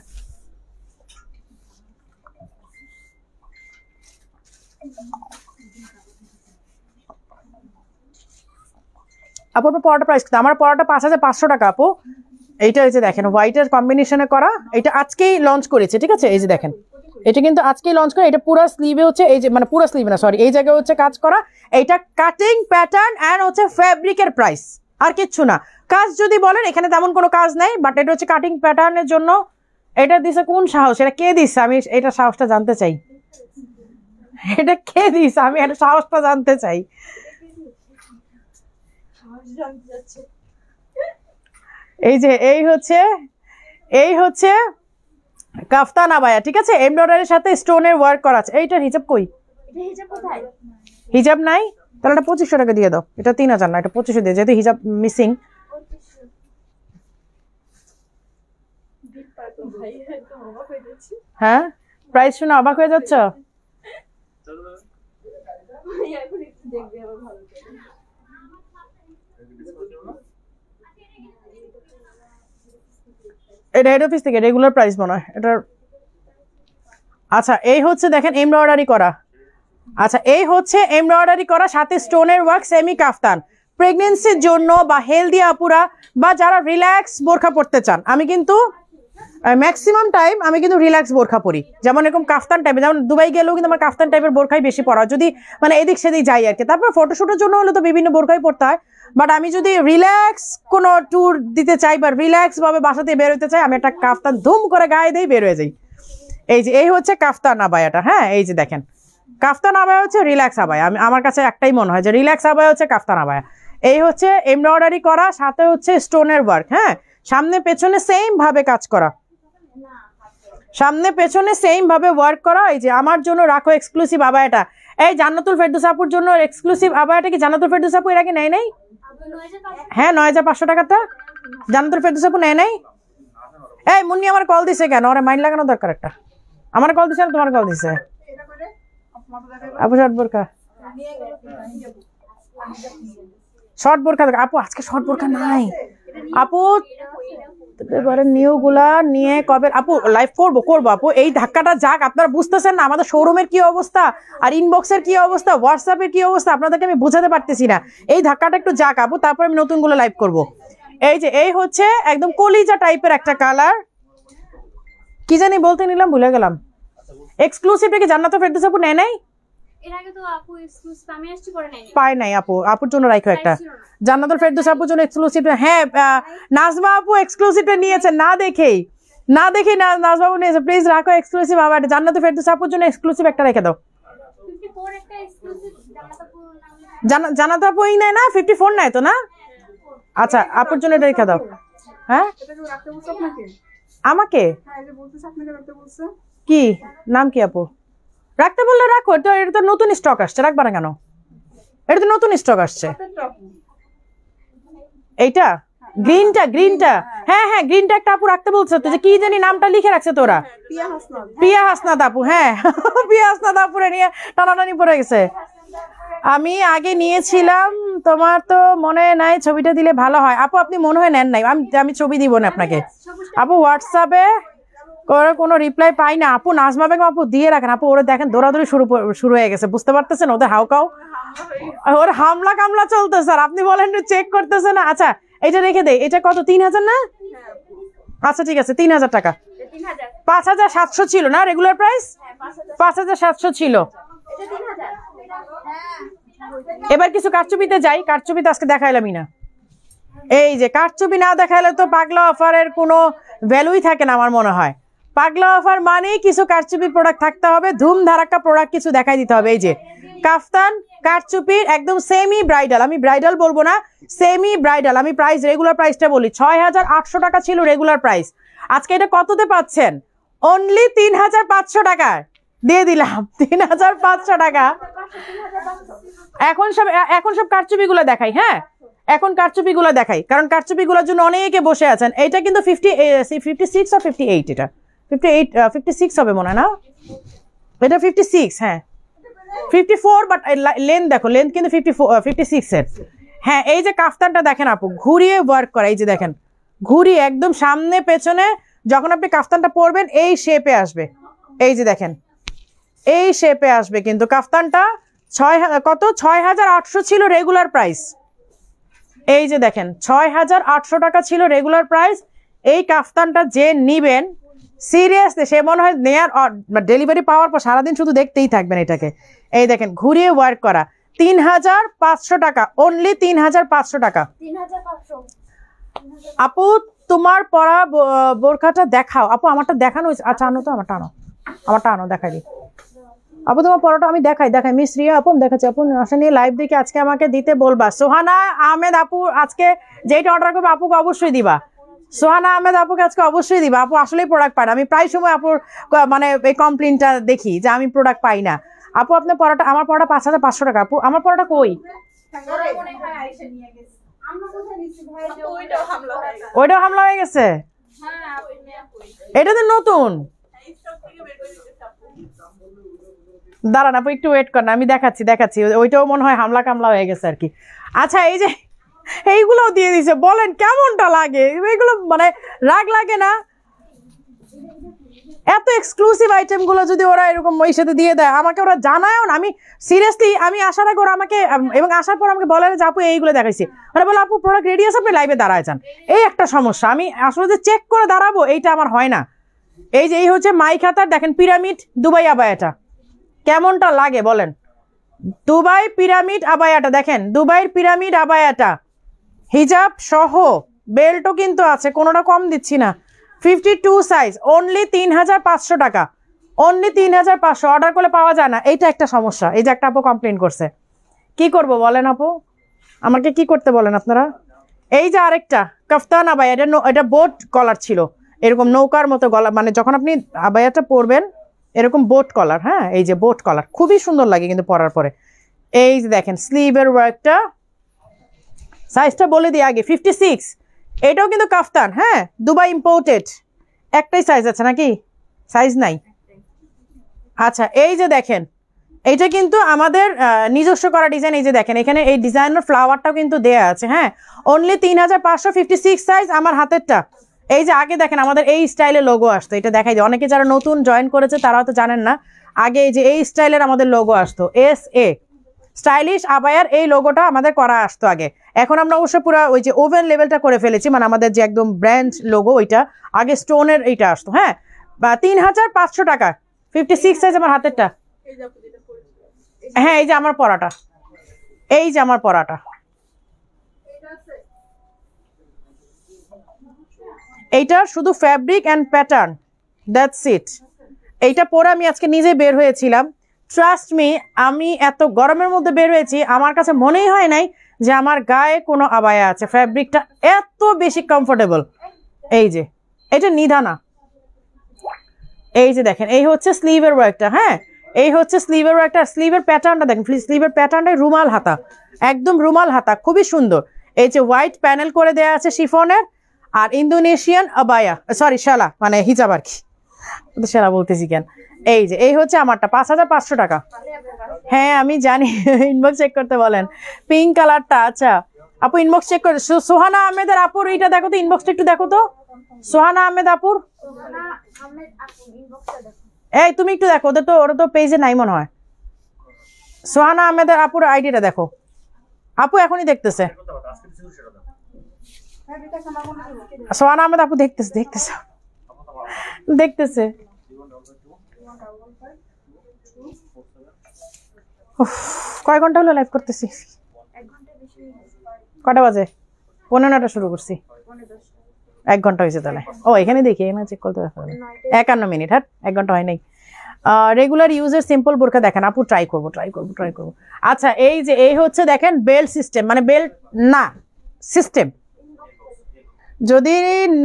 আপু আপনার পড়াটা প্রাইস কত? আমার পড়াটা 5500 টাকা আপু। এইটা এই যে দেখেন, হোয়াইটের কম্বিনেশনে করা, এটা আজকেই লঞ্চ করেছে, ঠিক আছে, এই যে দেখেন, এটা কিন্তু আজকেই লঞ্চ করে। এটা পুরো স্লিভে হচ্ছে, এই যে পুরো স্লিভে না সরি, এই জায়গায় হচ্ছে কাজ করা। এইটা কাটিং প্যাটার্ন অ্যান্ড হচ্ছে ফ্যাব্রিকের প্রাইস, আর কিচ্ছু না। কাজ যদি বলেন এখানে তেমন কোনো কাজ নাই, বাট এটা হচ্ছে কাটিং প্যাটার্নের জন্য। এটা দিছে কোন সাহস? এটা কে দিচ্ছে? আমি এটা সাহসটা জানতে চাই, এটা কে দিচ্ছে? আমি এটা সাহসটা জানতে চাই। এই যে এই হচ্ছে কাফতান আবায়া, ঠিক আছে, এমব্রয়ডারির সাথে স্টোনের ওয়ার্ক করা আছে। এইটার হিজাব কই? হিজাব নাই? তাহলে এটা 2500 টাকা দিয়ে দাও। এটা 3000 না, এটা 2500 দিয়ে, যেহেতু হিজাব মিসিং। হ্যাঁ, প্রাইস শুনে অবাক হয়ে যাচ্ছ? এটা হেড অফিস থেকে রেগুলার প্রাইস মনে হয় এটার। আচ্ছা, এই হচ্ছে দেখেন এমব্রয়ডারি করা। আচ্ছা, এই হচ্ছে এমব্রয়ডারি করা সাথে স্টোনের ওয়ার্ক, সেমি কাফতান। প্রেগনেন্সির জন্য বা হেলদি আপুরা বা যারা রিল্যাক্স বোরখা পড়তে চান, আমি কিন্তু ম্যাক্সিমাম টাইম আমি কিন্তু রিল্যাক্স বোরখা পরি, যেমন এরকম কাফতান টাইপের। যেমন দুবাই গেলেও কিন্তু আমার কাফতান টাইপের বোরখাই বেশি পড়া, যদি এদিক সেদিক যাই আর কি। তারপর ফটোশুটের জন্য হলে তো বিভিন্ন বোরখাই পড়তে হয়, বাট আমি যদি রিল্যাক্স কোনো ট্যুর দিতে চাই বা রিল্যাক্স ভাবে বাসাতে বের হতে চাই, আমি একটা কাফতান ধুম করে গায়ে দিয়ে বের হয়ে যাই। এই যে এই হচ্ছে কাফতান আবায়াটা। হ্যাঁ, এই যে দেখেন, কাফতান আবায়া হচ্ছে রিল্যাক্স আবায়া। আমার কাছে একটাই মনে হয় যে রিল্যাক্স আবায়া হচ্ছে কাফতান আবায়া। এই হচ্ছে এমব্রয়ডারি করা, সাথে হচ্ছে স্টোনের ওয়ার্ক। হ্যাঁ, সামনে পেছনে সেম ভাবে কাজ করা, সামনে পেছনে সেম ভাবে ওয়ার্ক করা। এই যে আমার জন্য রাখো এক্সক্লুসিভ আবায়াটা। এই জান্নাতুল ফেরদৌস আপুর জন্য এক্সক্লুসিভ আবায়াটা কি জান্নাতুল ফেরদৌস আপু এর আগে নেয় নাই? হ্যাঁ, 9500 টাকাটা জান্নাতুল ফেরদৌস আপু নেয় নাই? এই মুন্নি আমার কল দিছে কেন? ওরে মাইন্ড লাগানো দরকার একটা। আমার কল দিছে না তোমার কল দিছে? আপু শর্ট বোরখা, শর্ট বোরখা আপু, আজকে শর্ট বোরখা নাই আপু। এবারে নিউ গুলা নিয়ে কবে আপু লাইভ করবো আপু? এই ধাক্কাটা যাক, আপনারা বুঝতেছেন না আমাদের শোরুমের কি অবস্থা আর ইনবক্সের কি অবস্থা, হোয়াটসঅ্যাপের কি অবস্থা, আপনাদেরকে আমি বোঝাতে পারতেছি না। এই ধাক্কাটা একটু যাক আপু, তারপর আমি নতুন গুলো লাইভ করবো। এই যে এই হচ্ছে একদম কলিজা টাইপের একটা কালার, কি জানি বলতে নিলাম ভুলে গেলাম। এক্সক্লুসিভটা কি জান্নাতুল ফেরদৌস আপু নেয় নাই? এর আগে তো আপু এক্সক্লুসিভ আমি আসছি পরে নাই, পাই নাই আপু। আপুর জন্য রাখো একটা জান্নাতুল ফেরদৌস আপুর জন্য এক্সক্লুসিভ। হ্যাঁ, নাজমা আপু এক্সক্লুসিভটা নিয়েছেন না দেখেই, না দেখি না, নাজবাবু নিয়েছে, প্লিজ রাখো এক্সক্লুসিভ। আবার জান্নাতুল ফেরদৌস আপুর জন্য এক্সক্লুসিভ একটা রেখে দাও। 54 একটা এক্সক্লুসিভ জান্নাত আপু জান্নাতুল আপু এই নেয় না, 54 নেয় তো না? আচ্ছা আপুর জন্য এটা রেখে দাও। হ্যাঁ আমাকে কি নাম কি আপু? রাখতে বললে রাখো, এটা তো নতুন স্টক আসছে, রাখবা না কেন? এটা তো নতুন স্টক আসছে। এইটা গ্রিনটা হ্যাঁ হ্যাঁ গ্রিনটা একটা আপু রাখতে বলছে তো, যে কি জানি নামটা লিখে রাখছে তোরা, প্রিয়া হাসনাত আপু। হ্যাঁ প্রিয়া হাসনাত আপুরে নিয়ে টানাটানি পড়ে গেছে। আমি আগে নিয়েছিলাম, তোমার তো মনে নাই, ছবিটা দিলে ভালো হয় আপু। আপনি মনে হয় নেন নাই, আমি ছবি দিব না আপনাকে আপু। হোয়াটসঅ্যাপে করে কোনো রিপ্লাই পাই না আপু। নাজমা বেগম আপু দিয়ে রাখেন আপু। ওরা দেখেন দৌড়াদৌড়ি শুরু হয়ে গেছে, বুঝতে পারতেছেন ওদের হাউকাও, ওর হামলা কামলা চলতেছে। আর আপনি বলেন চেক করতেছে না। আচ্ছা এটা রেখে দেই। এটা কত? 3000 না? আচ্ছা ঠিক আছে 3000 টাকা। 5700 ছিল না রেগুলার প্রাইস? 5700 ছিল। এবার কিছু কারচুপিতে যাই। কারচুপিতে আজকে দেখাইলামই না। এই যে কারচুপি না দেখাইলে তো পাগলা অফারের কোনো ভ্যালুই থাকে না আমার মনে হয়। পাগলা অফার মানেই কিছু কারচুপি প্রোডাক্ট থাকতে হবে, ধুম ধারাক্কা প্রোডাক্ট কিছু দেখাই দিতে হবে। এই যে কাফতান কারচুপির একদম সেমি ব্রাইডাল, আমি ব্রাইডাল বলবো না, সেমি ব্রাইডাল। আমি প্রাইস রেগুলার প্রাইসটা বলি, 6800 টাকা ছিল রেগুলার প্রাইস। আজকে এটা কততে পাচ্ছেন? অনলি 3500 টাকায় দিয়ে দিলাম। 3500 টাকা। এখন সব কারচুপি গুলো দেখাই। হ্যাঁ এখন কারচুপি গুলো দেখাই, কারণ কারচুপি গুলোর জন্য অনেকে বসে আছেন। এটা কিন্তু 56 আর 58, এটা 56 হবে মনে হয় না, এটা 56। হ্যাঁ 54, বাট লেন্থ দেখো, লেন্থ কিন্তু 56 এর। হ্যাঁ এই যে কাফতানটা দেখেন আপু, ঘুরিয়ে ওয়ার্ক করা। এই যে দেখেন ঘুরিয়ে একদম সামনে পেছনে, যখন আপনি কাফতানটা পরবেন এই শেপে আসবে। এই যে দেখেন এই শেপে আসবে। কিন্তু কাফতানটা 6800 ছিল রেগুলার প্রাইস। এই যে দেখেন 6800 টাকা ছিল রেগুলার প্রাইস। এই কাফতানটা যে নিবেন সিরিয়াসলি, সে মনে হয় নেয়ার ডেলিভারি পাওয়ার পর সারাদিন শুধু দেখতেই থাকবেন এটাকে। এই দেখেন ঘুরিয়ে ওয়ার্ক করা, 3500 টাকা, অনলি 3500 টাকা। আপু তোমার পরা বোরখাটা দেখাও আপু। আমারটা দেখানো হয়েছে। আচ্ছা আনো তো, আমারটা আনো দেখাই দিই আপু। তোমার পরাটা আমি দেখাই। মিস রিয়া আপু দেখাচ্ছি। আপু আসা নিয়ে লাইভ দেখে আজকে আমাকে দিতে বলবা। সোহানা আহমেদ আপু আজকে যেইটা অর্ডার করবে আপুকে অবশ্যই দিবা। সোহানা আহমেদ আপুকে আজকে অবশ্যই দিবা। আপু আসলেই প্রোডাক্ট পায় না। আমি প্রায় সময় আপুর মানে এই কমপ্লেনটা দেখি যে আমি প্রোডাক্ট পাই না। আপু আপনার পরাটা, আমার পরাটা 5500 টাকা। আপু আমার পরাটা কই? ওইটাও হামলা হয়ে গেছে। এটা তো নতুন। দাঁড়ান আপু একটু ওয়েট করেন, আমি দেখাচ্ছি। ওইটাও মনে হয় হামলা কামলা হয়ে গেছে আর কি। আচ্ছা এই যে এইগুলোও দিয়ে দিছে, বলেন কেমনটা লাগে? এগুলো মানে রাগ লাগে না? এত এক্সক্লুসিভ আইটেম গুলো যদি ওরা এরকম ওই সাথে দিয়ে দেয়, আমাকে ওরা জানায়ও না। আমি সিরিয়াসলি আমি আসার আগে ওরা আমাকে, এবং আসার পর আমাকে বলে যে আপু এইগুলো দেখাইছি, মানে বলে আপু প্রোডাক্ট রেডি আছে, আপনি লাইভে দাঁড়ায় যান। এই একটা সমস্যা, আমি আসলে যে চেক করে দাঁড়াবো এইটা আমার হয় না। এই যে এই হচ্ছে মাই খাতার, দেখেন পিরামিড দুবাই আবায়াটা কেমনটা লাগে বলেন। দুবাই পিরামিড আবায়াটা দেখেন, দুবাইয়ের পিরামিড আবায়াটা হিজাব সহ বেল্টও কিন্তু আছে, কোনোটা কম দিচ্ছি না। 52 সাইজ, অনলি 3500 টাকা, অনলি 3500। অর্ডার করলে পাওয়া যায় না, এইটা একটা সমস্যা। এই যে একটা আপু কমপ্লেন করছে, কি করব বলেন আপু, আমাকে কি করতে বলেন আপনারা? এই যে আরেকটা কাফতান আবায়া, এটা বোট কলার ছিল, এরকম নৌকার মতো গলা, মানে যখন আপনি আবায়াটা পরবেন এরকম বোট কলার। হ্যাঁ এই যে বোট কলার, খুবই সুন্দর লাগে কিন্তু পরার পরে। এই যে দেখেন স্লিভের ওয়ার্কটা, সাইজটা বলে দিই আগে, 56। এটাও কিন্তু কাফতান, হ্যাঁ দুবাই ইম্পোর্টেড। একটাই সাইজ আছে নাকি? সাইজ নাই। আচ্ছা এই যে দেখেন এইটা কিন্তু আমাদের নিজস্ব করা ডিজাইন। এই যে দেখেন এখানে এই ডিজাইনের ফ্লাওয়ারটাও কিন্তু দেয়া আছে। হ্যাঁ অনলি 3500, 56 সাইজ আমার হাতেরটা। এই যে আগে দেখেন আমাদের এই স্টাইলের লোগো আসতো, এটা দেখাই যায়। অনেকে যারা নতুন জয়েন করেছে তারা হয়তো জানেন না, আগে এই যে এই স্টাইলের আমাদের লোগো আসতো, SA স্টাইলিশ আবায়ার এই লোগোটা আমাদের করা আসতো আগে। এখন আমরা অবশ্য পুরো ওই যে ওভেন লেভেলটা করে ফেলেছি, মানে আমাদের যে একদম ব্র্যান্ড লোগো ওইটা, আগে স্টোনের এইটা আসতো। হ্যাঁ 3500 টাকা, 56 সাইজ আমার হাতেরটা। হ্যাঁ এই যে আমার পরাটা, এই যে আমার পরাটা, এইটার শুধু fabric and pattern, that's it. এইটা পরে আমি আজকে নিজে বের হয়েছিলাম, ট্রাস্ট মি, আমি এত গরমের মধ্যে বের হয়েছি, আমার কাছে মনেই হয় নাই যে আমার গায়ে কোনো আবায়া আছে। ফ্যাব্রিকটা এত বেশি কমফোর্টেবল। এই যে এটা নিধানা, এই যে দেখেন, এই হচ্ছে স্লিভের ওয়ার্কটা। হ্যাঁ, এই হচ্ছে স্লিভের ওয়ার্কটা। স্লিভের প্যাটার্নটা দেখেন, স্লিভের প্যাটার্নটাই রুমাল হাতা, একদম রুমাল হাতা, খুবই সুন্দর। এই যে হোয়াইট প্যানেল করে দেওয়া আছে শিফনের, আর ইন্দোনেশিয়ান আবায়া, সরি শালা, মানে হিজাব আর কি, শালা বলতেছি কেন। এই যে এই হচ্ছে আমারটা, 5500 টাকা। হ্যাঁ আমি জানি, ইনবক্স চেক করতে বলেন। পিঙ্ক কালারটা, আচ্ছা আপু ইনবক্স চেক করে। সোহানা আহমেদের আপুর এইটা দেখো তো, ইনবক্সটা একটু দেখো তো, সোহানা আহমেদ আপুর। এই তুমি একটু দেখো, ওরা তো পেজে নাই মনে হয়। সোহানা আহমেদের আপুর আইডিটা দেখো, আপু এখনই দেখতেছে। সোহানা আহমেদ আপু দেখতেছে দেখতেছে। কয় ঘন্টা হলো লাইভ করতেছি? কটা বাজে? 15টা শুরু করছি, 1 ঘন্টা হয়েছে তাহলে। ও এখানে দেখি, এখানে চেক করতে হবে। 51 মিনিট, হ্যাঁ 1 ঘন্টা হয় নাই। রেগুলার ইউজের সিম্পল বোরকা দেখেন আপু, ট্রাই করবো। আচ্ছা এই যে এই হচ্ছে দেখেন বেল্ট সিস্টেম, মানে বেল্ট না সিস্টেম। যদি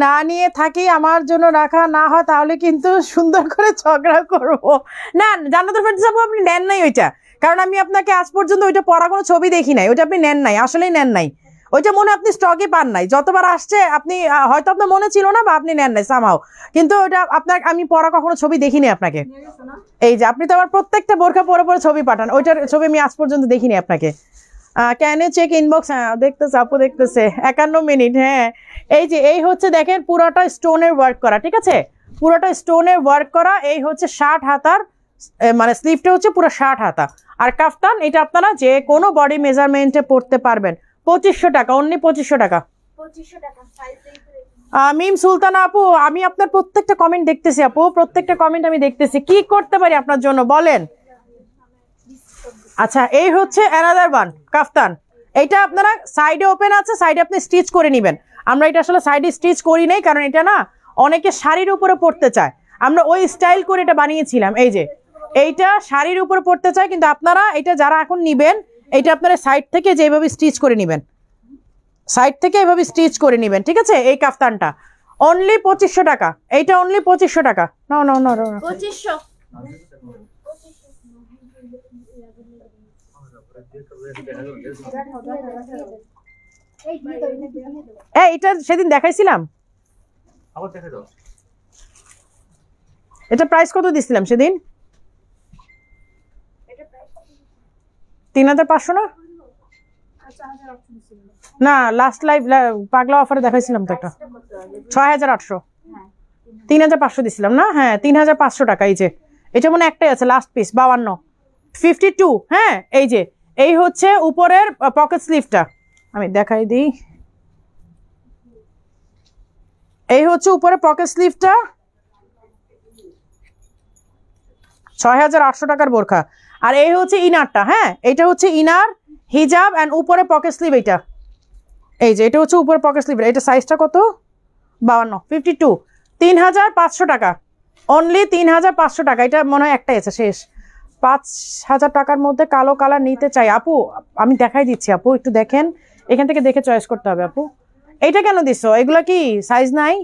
না নিয়ে থাকি, আমার জন্য রাখা না হয়, তাহলে কিন্তু সুন্দর করে ঝগড়া করবো। না জান্নাতুল ফেরদৌস আপু, আপনি নেন নাই ওইটা, কারণ আমি আপনাকে আজ পর্যন্ত ওইটা পরা কোনো ছবি দেখি নাই। ওইটা আপনি নেন নাই, আসলেই নেন নাই। ওইটা মনে আপনি স্টকে পান নাই, যতবার আসছে আপনি হয়তো আপনার মনে ছিল না, বা আপনি নেন নাই সামহাও, কিন্তু ওইটা আপনার আমি পরা কখনো ছবি দেখিনি আপনাকে। এই যে আপনি তো আমার প্রত্যেকটা বোরখা পরে পরে ছবি পাঠান, ওইটার ছবি আমি আজ পর্যন্ত দেখিনি আপনাকে। Can you check inbox? হ্যাঁ দেখতেছে আপু, দেখতেছে। 51 মিনিট, হ্যাঁ। এই যে এই হচ্ছে দেখেন পুরোটা স্টোনের ওয়ার্ক করা, ঠিক আছে, পুরোটা স্টোনের ওয়ার্ক করা। এই হচ্ছে 60 হাতার, মানে স্লিভটা হচ্ছে পুরো 60 হাতা, আর কাফতান এটা আপনারা যে কোনো বডি মেজারমেন্টে পড়তে পারবেন। 2500 টাকা, অনলি 2500 টাকা। মিম সুলতানা আপু, আমি আপনার প্রত্যেকটা কমেন্ট দেখতেছি আপু, প্রত্যেকটা কমেন্ট আমি দেখতেছি। কি করতে পারি আপনার জন্য বলেন? আচ্ছা এই হচ্ছে অ্যানাদার ওয়ান কাফতান। এইটা আপনারা সাইডে ওপেন আছে, সাইডে আপনি স্টিচ করে নেবেন। আমরা এটা আসলে সাইডে স্টিচ করি নাই, কারণ এটা না অনেকে শাড়ির উপরে পড়তে চায়, আমরা ওই স্টাইল করে এটা বানিয়েছিলাম। এই যে এইটা শাড়ির উপরে পড়তে চায়, কিন্তু আপনারা এটা যারা এখন নিবেন, এটা আপনারা সাইড থেকে যেভাবে স্টিচ করে নেবেন, সাইড থেকে এভাবে স্টিচ করে নেবেন, ঠিক আছে। এই কাফতানটা অনলি 2500 টাকা, এইটা অনলি 2500 টাকা। না 2500। এটা সেদিন দেখাইছিলাম, এটা প্রাইস কত দিছিলাম সেদিন? 3500 না? না লাস্ট লাইভ পাগলা অফারে দেখাইছিলাম তো একটা 6800, 3500 দিছিলাম না? হ্যাঁ 3500 টাকা। এই যে এটা মনে একটাই আছে লাস্ট পিস, 52, 52। হ্যাঁ এই যে এই হচ্ছে উপরের পকেট স্লিভটা, আমি দেখাই দিই। এই হচ্ছে উপরে পকেট স্লিভটা, 6800 টাকার বোরখা। আর এই হচ্ছে ইনারটা, হ্যাঁ এটা হচ্ছে ইনার হিজাব এন্ড উপরে পকেট স্লিভ। এইটা এই যে এটা হচ্ছে উপরে পকেট স্লিভ। এটা সাইজটা কত? 52, 52, 3500 টাকা, অনলি 3500 টাকা। এটা মনে হয় একটাই আছে, শেষ। 5000 টাকার মধ্যে কালো কালার নিতে চাই আপু, আমি দেখাই দিচ্ছি আপু, একটু দেখেন, এখান থেকে দেখে চয়েস করতে হবে আপু। এইটা কেন দিছো? এগুলা কি সাইজ নাই?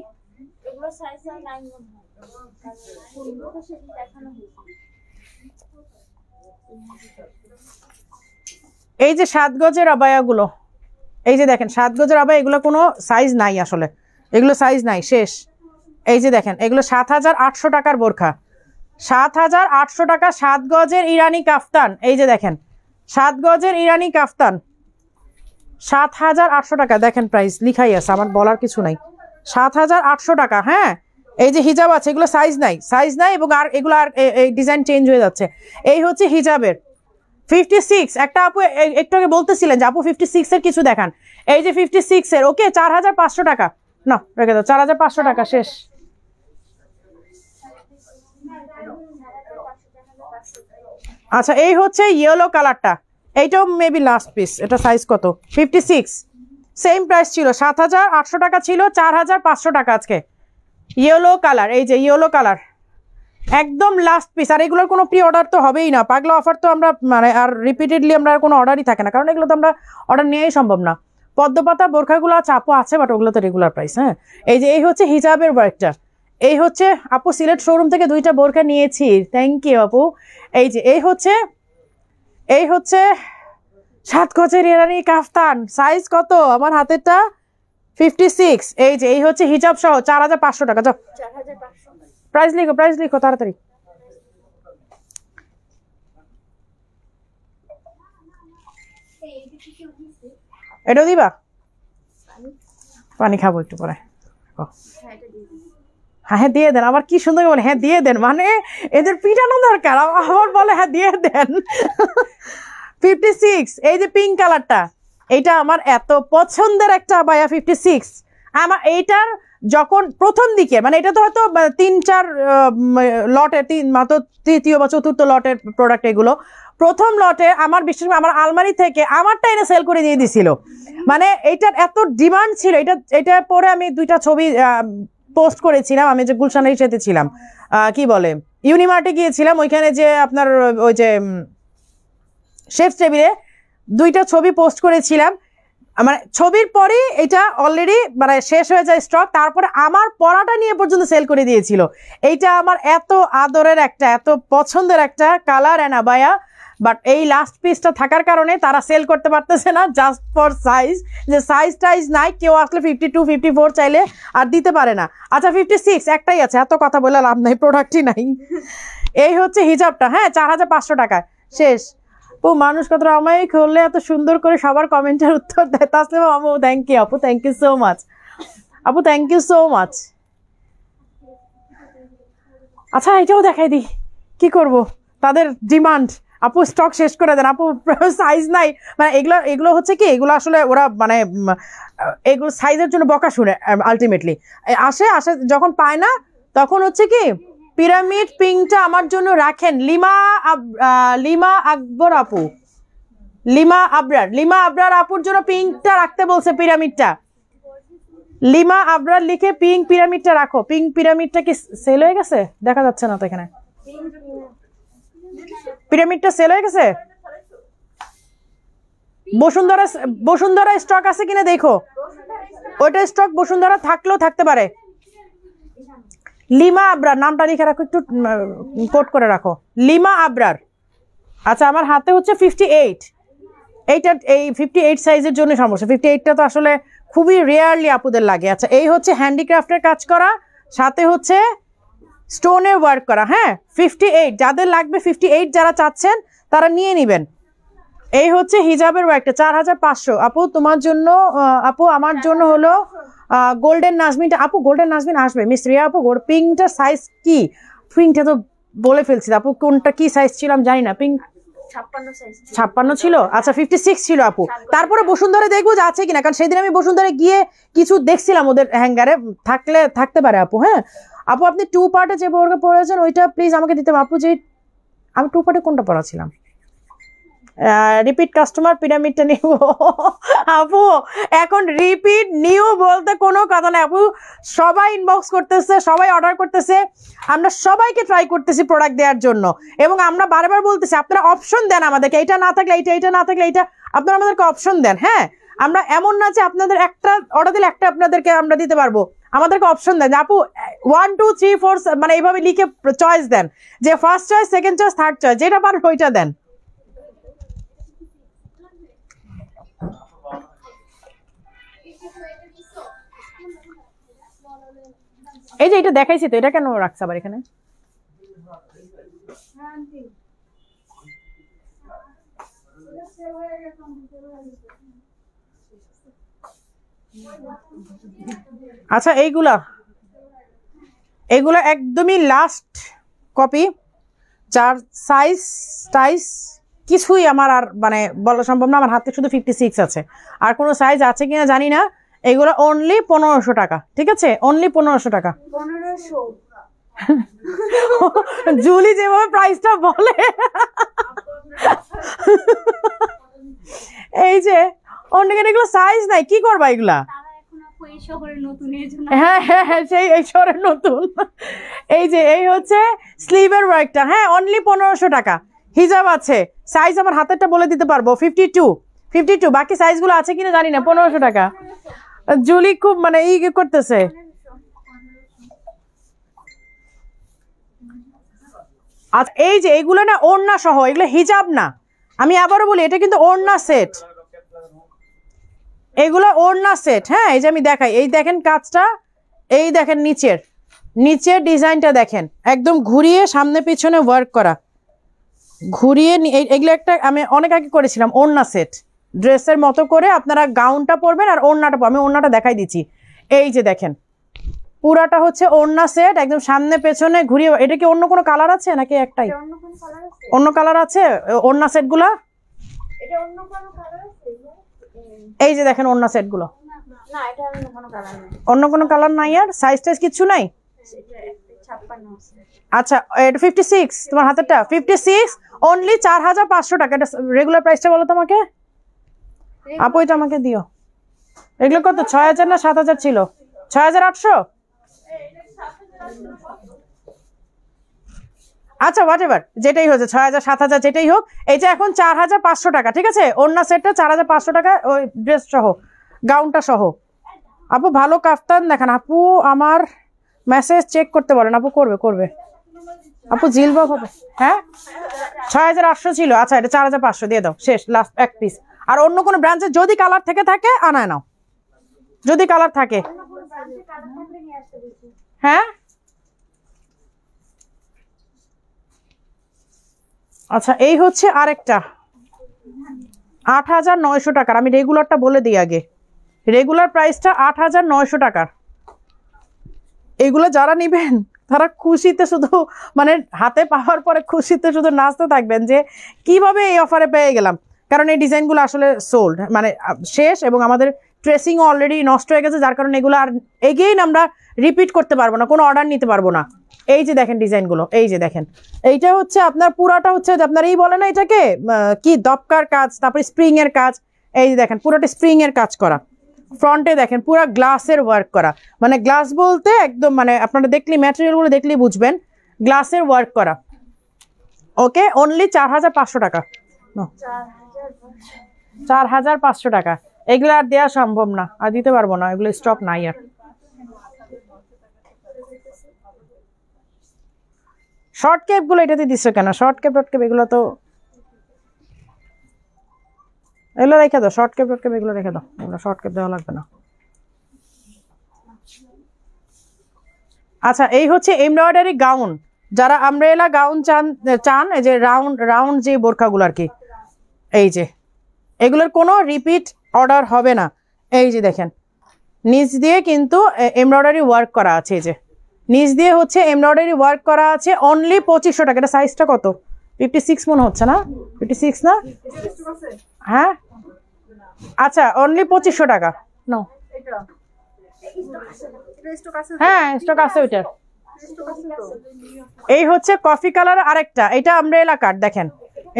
এই যে 7 গজের আবায়াগুলো, এই যে দেখেন 7 গজের আবায়া, এগুলো কোনো সাইজ নাই আসলে, এগুলো সাইজ নাই, শেষ। এই যে দেখেন এগুলো 7800 টাকার বোরখা, 7800 টাকা 7 গজের ইরানি কাফতান। এই যে দেখেন 7 গজের ইরানি কাফতান 7800 টাকা। দেখেন প্রাইস লিখাই আছে, আমার বলার কিছু নাই, 7800 টাকা। হ্যাঁ এই যে হিজাব আছে, এগুলো সাইজ নাই, এবং আর এগুলো আর ডিজাইন চেঞ্জ হয়ে যাচ্ছে। এই হচ্ছে হিজাবের 56। একটা আপু একটু আগে বলতেছিলেন যে আপু 56 এর কিছু দেখান। এই যে 56 এর, ওকে 4500 টাকা, না রেখে দাও, 4500 টাকা, শেষ। আচ্ছা এই হচ্ছে ইয়েলো কালারটা, এইটাও মেবি লাস্ট পিস। এটা সাইজ কত? 56, সেম প্রাইস ছিল, 7800 টাকা ছিল, 4500 টাকা আজকে। ইয়েলো কালার, এই যে ইয়েলো কালার একদম লাস্ট পিস। আর এগুলোর কোনো প্রি অর্ডার তো হবেই না, পাগলা অফার তো আমরা মানে আর রিপিটেডলি আমরা আর কোনো অর্ডারই থাকে না, কারণ এগুলো তো আমরা অর্ডার নেওয়াই সম্ভব না। পদ্মপাতা বোরখাগুলো চাপও আছে, বাট ওগুলো তো রেগুলার প্রাইস। হ্যাঁ, এই যে এই হচ্ছে হিজাবের ওয়ার্কটা, এই হচ্ছে আপু সিলেট শোরুম থেকে 2টা বোরখা নিয়েছি, থ্যাংক ইউ আপু। এই যে এই হচ্ছে 7 গজের ইরানি কাফতান, সাইজ কত আমার হাতেরটা 56। এই যে এই হচ্ছে হিজাব সহ 4500 টাকা। যাও 4500 প্রাইস লিখো তাড়াতাড়ি। এটাও দিবা? পানি খাবো একটু পরে। হ্যাঁ দিয়ে দেন, আবার কি সুন্দর বলে হ্যাঁ দিয়ে দেন, মানে এদের পিটানো দরকার, আবার বলে হ্যাঁ দিয়ে দেন। 56, এই যে পিঙ্ক কালারটা, এইটা আমার এত পছন্দের একটা আবায়া 56। আমার এইটার যখন প্রথম দিকে মানে এটা তো হয়তো 3-4 লটের মাত্র 3য় বা 4র্থ লটের প্রোডাক্ট এগুলো। প্রথম লটে আমার বিশেষ করে আমার আলমারি থেকে আমারটা এনে সেল করে দিয়ে দিছিল, মানে এইটার এত ডিমান্ড ছিল। এটা পরে আমি 2টা ছবি পোস্ট করেছিলাম, আমি যে গুলশানের সাথে ছিলাম কি বলে ইউনিমার্টে গিয়েছিলাম, ওইখানে যে আপনার ওই যে শেফ টেবিলে 2টা ছবি পোস্ট করেছিলাম। মানে ছবির পরেই এটা অলরেডি মানে শেষ হয়ে যায় স্টক, তারপরে আমার পরাটা নিয়ে পর্যন্ত সেল করে দিয়েছিল। এইটা আমার এত আদরের একটা এত পছন্দের একটা কালার অ্যান্ড আবায়া, বাট এই লাস্ট পিসটা থাকার কারণে তারা সেল করতে পারতেছে না, জাস্ট ফর সাইজ, যে সাইজ টাইজ নাই, কেউ আসলে 52 54 চাইলে আর দিতে পারে না। আচ্ছা 56 একটাই আছে, এত কথা বলে লাভ নাই, প্রোডাক্টই নাই। এই হচ্ছে হিজাবটা, হ্যাঁ 4500 টাকায় শেষ। ও মানুষ কত আমায় খুললে এত সুন্দর করে সবার কমেন্টের উত্তর দেয়। তাসলিমা আমু থ্যাংক ইউ আপু, থ্যাংক ইউ সো মাচ আপু, থ্যাংক ইউ সো মাচ। আচ্ছা এটাও দেখাই দিই, কি করব, তাদের ডিমান্ড। আপু স্টক শেষ করে দেন আপু, সাইজ নাই। মানে এগুলো হচ্ছে কি, এগুলো আসলে ওরা মানে এগুলো সাইজের জন্য বকা শুনে আলটিমেটলি আসে যখন পায় না তখন হচ্ছে কি পিরামিড পিঙ্কটা আমার জন্য রাখেন। লিমা আকবর আপু, লিমা আবরার আপুর জন্য পিঙ্কটা রাখতে বলছে, পিরামিডটা লিমা আবরার লিখে পিঙ্ক পিরামিডটা রাখো। পিঙ্ক পিরামিডটা কি সেল হয়ে গেছে? দেখা যাচ্ছে না তো এখানে, পিরামিডটা সেল হয়ে গেছে। বসুন্ধরা স্টক আছে কিনা দেখো, ওইটা স্টক বসুন্ধরা থাকলেও থাকতে পারে। লিমা আবরার নামটা লিখে রাখো, একটু কোট করে রাখো, লিমা আবরার। আচ্ছা আমার হাতে হচ্ছে 58, এইটা এই 58 সাইজের জন্য সমস্যা। 58টা তো আসলে খুবই রেয়ারলি আপুদের লাগে। আচ্ছা এই হচ্ছে হ্যান্ডিক্রাফটের কাজ করা, সাথে হচ্ছে স্টোনের ওয়ার্ক করা। হ্যাঁ 58 যাদের লাগবে, 58 যারা চাচ্ছেন তারা নিয়ে নেবেন। এই হচ্ছে হিজাবের ওয়ার্কটা 4500 আপু তোমার জন্য। আপু আমার জন্য হলো গোল্ডেন নাজমিনটা। আপু গোল্ডেন নাজমিন আসবে মিস রিয়া আপু। পিঙ্কটার সাইজ কি? পিঙ্কটা তো বলে ফেলছি আপু, কোনটা কি সাইজ ছিল আমি জানি না। পিঙ্ক 56 ছিল। আচ্ছা 56 ছিল আপু। তারপরে বসুন্ধরা দেখবো যে আছে কিনা, কারণ সেদিন আমি বসুন্ধরা গিয়ে কিছু দেখছিলাম ওদের হ্যাঙ্গারে, থাকতে পারে আপু। হ্যাঁ আপু আপনি 2 পার্টে যে বোরকা পরেছেন ওইটা প্লিজ আমাকে দিতে আপু। যে আমি 2 পার্টে কোনটা পড়াছিলাম? রিপিট কাস্টমার পিরামিডটা নিব আপু। এখন রিপিট নিউ বলতে কোনো কথা নাই আপু, সবাই ইনবক্স করতেছে, সবাই অর্ডার করতেছে, আমরা সবাইকে ট্রাই করতেছি প্রোডাক্ট দেওয়ার জন্য, এবং আমরা বারবার বলতেছি আপনারা অপশন দেন আমাদেরকে, এইটা না থাকলে এইটা, এইটা না থাকলে এইটা, আপনারা আমাদেরকে অপশন দেন। হ্যাঁ আমরা এমন না যে আপনাদের একটা অর্ডার দিলে একটা আপনাদেরকে আমরা দিতে পারবো, আমাদেরকে অপশন দেন আপু। 1 2 3 4 মানে এইভাবে লিখে চয়েস দেন, যে first choice, second choice, third choice, যেটা পারেন ওইটা দেন। এই যে এটা দেখাইছি তো, এটা কেন রাখছে আবার এখানে? আচ্ছা এইগুলা একদমই লাস্ট কপি, যার সাইজ টাইজ কিছুই আমার আর মানে বলা সম্ভব না। আমার হাতে শুধু 56 আছে, আর কোনো সাইজ আছে কিনা জানি না। এগুলো অনলি 1500 টাকা, ঠিক আছে? অনলি 1500 টাকা। 1500 জুলি যেভাবে প্রাইসটা বলে, এই যে অনেকের এগুলো সাইজ নাই, কি করবা এগুলা? তারা এখন আপু এই শহরে নতুন এই জন্য হ্যাঁ হ্যাঁ হ্যাঁ সেই এই শহরের নতুন। এই যে এই হচ্ছে স্লিভের ওয়ার্কটা, হ্যাঁ অনলি 1500 টাকা। হিজাব আছে, সাইজ আমার হাতেরটা বলে দিতে পারবো 52, বাকি সাইজগুলো আছে কিনা জানি না। 1500 টাকা। জুলি খুব মানে করতেছে। আচ্ছা এই যে এইগুলো না ওড়না সহ, এগুলো হিজাব না, আমি আবারও বলি এটা কিন্তু ওড়না সেট, এগুলো ওড়না সেট। হ্যাঁ এই যে আমি দেখাই, এই দেখেন কাজটা, এই দেখেন নিচের ডিজাইনটা দেখেন, একদম ঘুরিয়ে সামনে পিছনে ওয়ার্ক করা, ঘুরিয়ে এগুলো একটা আমি অনেক আগে করেছিলাম ওড়না সেট, ড্রেসের মতো করে আপনারা গাউনটা পরবেন আর ওড়নাটা, আমি ওড়নাটা দেখাই দিচ্ছি। এই যে দেখেন পুরাটা হচ্ছে ওড়না সেট, একদম সামনে পেছনে ঘুরিয়ে। এটা কি অন্য কোনো কালার আছে নাকি একটাই? অন্য কালার আছে ওড়না সেট গুলা? এই যে দেখেন ওড়না সেট গুলো, অন্য কোনো কালার নাই আর সাইজ টাইজ কিছু নাই। আচ্ছা এটা 56, তোমার হাতেরটা 56, অনলি 4500 টাকা। এটা রেগুলার প্রাইসটা বলো তোমাকে আপু, এটা আমাকে দিও। এগুলো কত 6000 না 7000 ছিল? 6800। আচ্ছা হোয়াট এভার যেটাই হচ্ছে 6000 7000 যেটাই হোক, এটা এখন 4500 টাকা। ঠিক আছে, ওড়না সেটটা 4500 টাকা, ওই ড্রেস সহ গাউনটা সহ। আপু ভালো কাফতান দেখান আপু, আমার মেসেজ চেক করতে বলেন আপু। করবে আপু জিলবাব হবে। হ্যাঁ 6800 ছিল, আচ্ছা এটা 4500 দিয়ে দাও, শেষ লাস্ট এক পিস। আর অন্য কোনো ব্রাঞ্চে যদি কালার থেকে থাকে আনায় নাও, যদি কালার থাকে। হ্যাঁ আচ্ছা এই হচ্ছে আরেকটা 8900 টাকার। আমি রেগুলারটা বলে দিই আগে, রেগুলার প্রাইসটা 8900 টাকার। এগুলো যারা নিবেন তারা খুশিতে শুধু মানে হাতে পাওয়ার পরে খুশিতে শুধু নাচতে থাকবেন যে কিভাবে এই অফারে পেয়ে গেলাম। কারণ এই ডিজাইনগুলো আসলে সোল্ড মানে শেষ, এবং আমাদের ট্রেসিংও অলরেডি নষ্ট হয়ে গেছে, যার কারণে এগুলো আর এগেইন আমরা রিপিট করতে পারবো না, কোনো অর্ডার নিতে পারবো না। এই যে দেখেন ডিজাইনগুলো, এই যে দেখেন এইটা হচ্ছে আপনার পুরাটা হচ্ছে আপনার এই বলে না এটাকে কি দপকার কাজ, তারপরে স্প্রিং এর কাজ। এই যে দেখেন পুরোটা স্প্রিং এর কাজ করা, ফ্রন্টে দেখেন পুরো গ্লাসের ওয়ার্ক করা, মানে গ্লাস বলতে একদম মানে আপনারা দেখলে ম্যাটেরিয়ালগুলো দেখলেই বুঝবেন গ্লাসের ওয়ার্ক করা। ওকে অনলি 4500 টাকা, 4500 টাকা। এগুলো আর দেওয়া সম্ভব না, আর দিতে পারবো না, এগুলো স্টক নাই আর। শর্ট কেপ গুলো এটাতে দিচ্ছ কেন? শর্ট কেপ এগুলো তো এগুলো রেখে দাও, শর্ট কেপ এগুলো রেখে দাও, এগুলো শর্ট কেপ দেওয়া লাগবে না। আচ্ছা এই হচ্ছে এমব্রয়ডারি গাউন, যারা আমব্রেলা গাউন চান এই যে রাউন্ড যে বোরখাগুলো আর কি, এই যে এগুলোর কোনো রিপিট অর্ডার হবে না। এই যে দেখেন নিচ দিয়ে কিন্তু এমব্রয়ডারি ওয়ার্ক করা আছে, এই যে নিচ দিয়ে হচ্ছে এমব্রয়ডারি ওয়ার্ক করা আছে, অনলি 2500 টাকা। এটা সাইজটা কত? 56 মনে হচ্ছে না? 56 না? হ্যাঁ আচ্ছা অনলি 2500 টাকা। নো হ্যাঁ স্টক আছে ওইটার। এই হচ্ছে কফি কালার আরেকটা, এটা আমব্রেলা কাট। দেখেন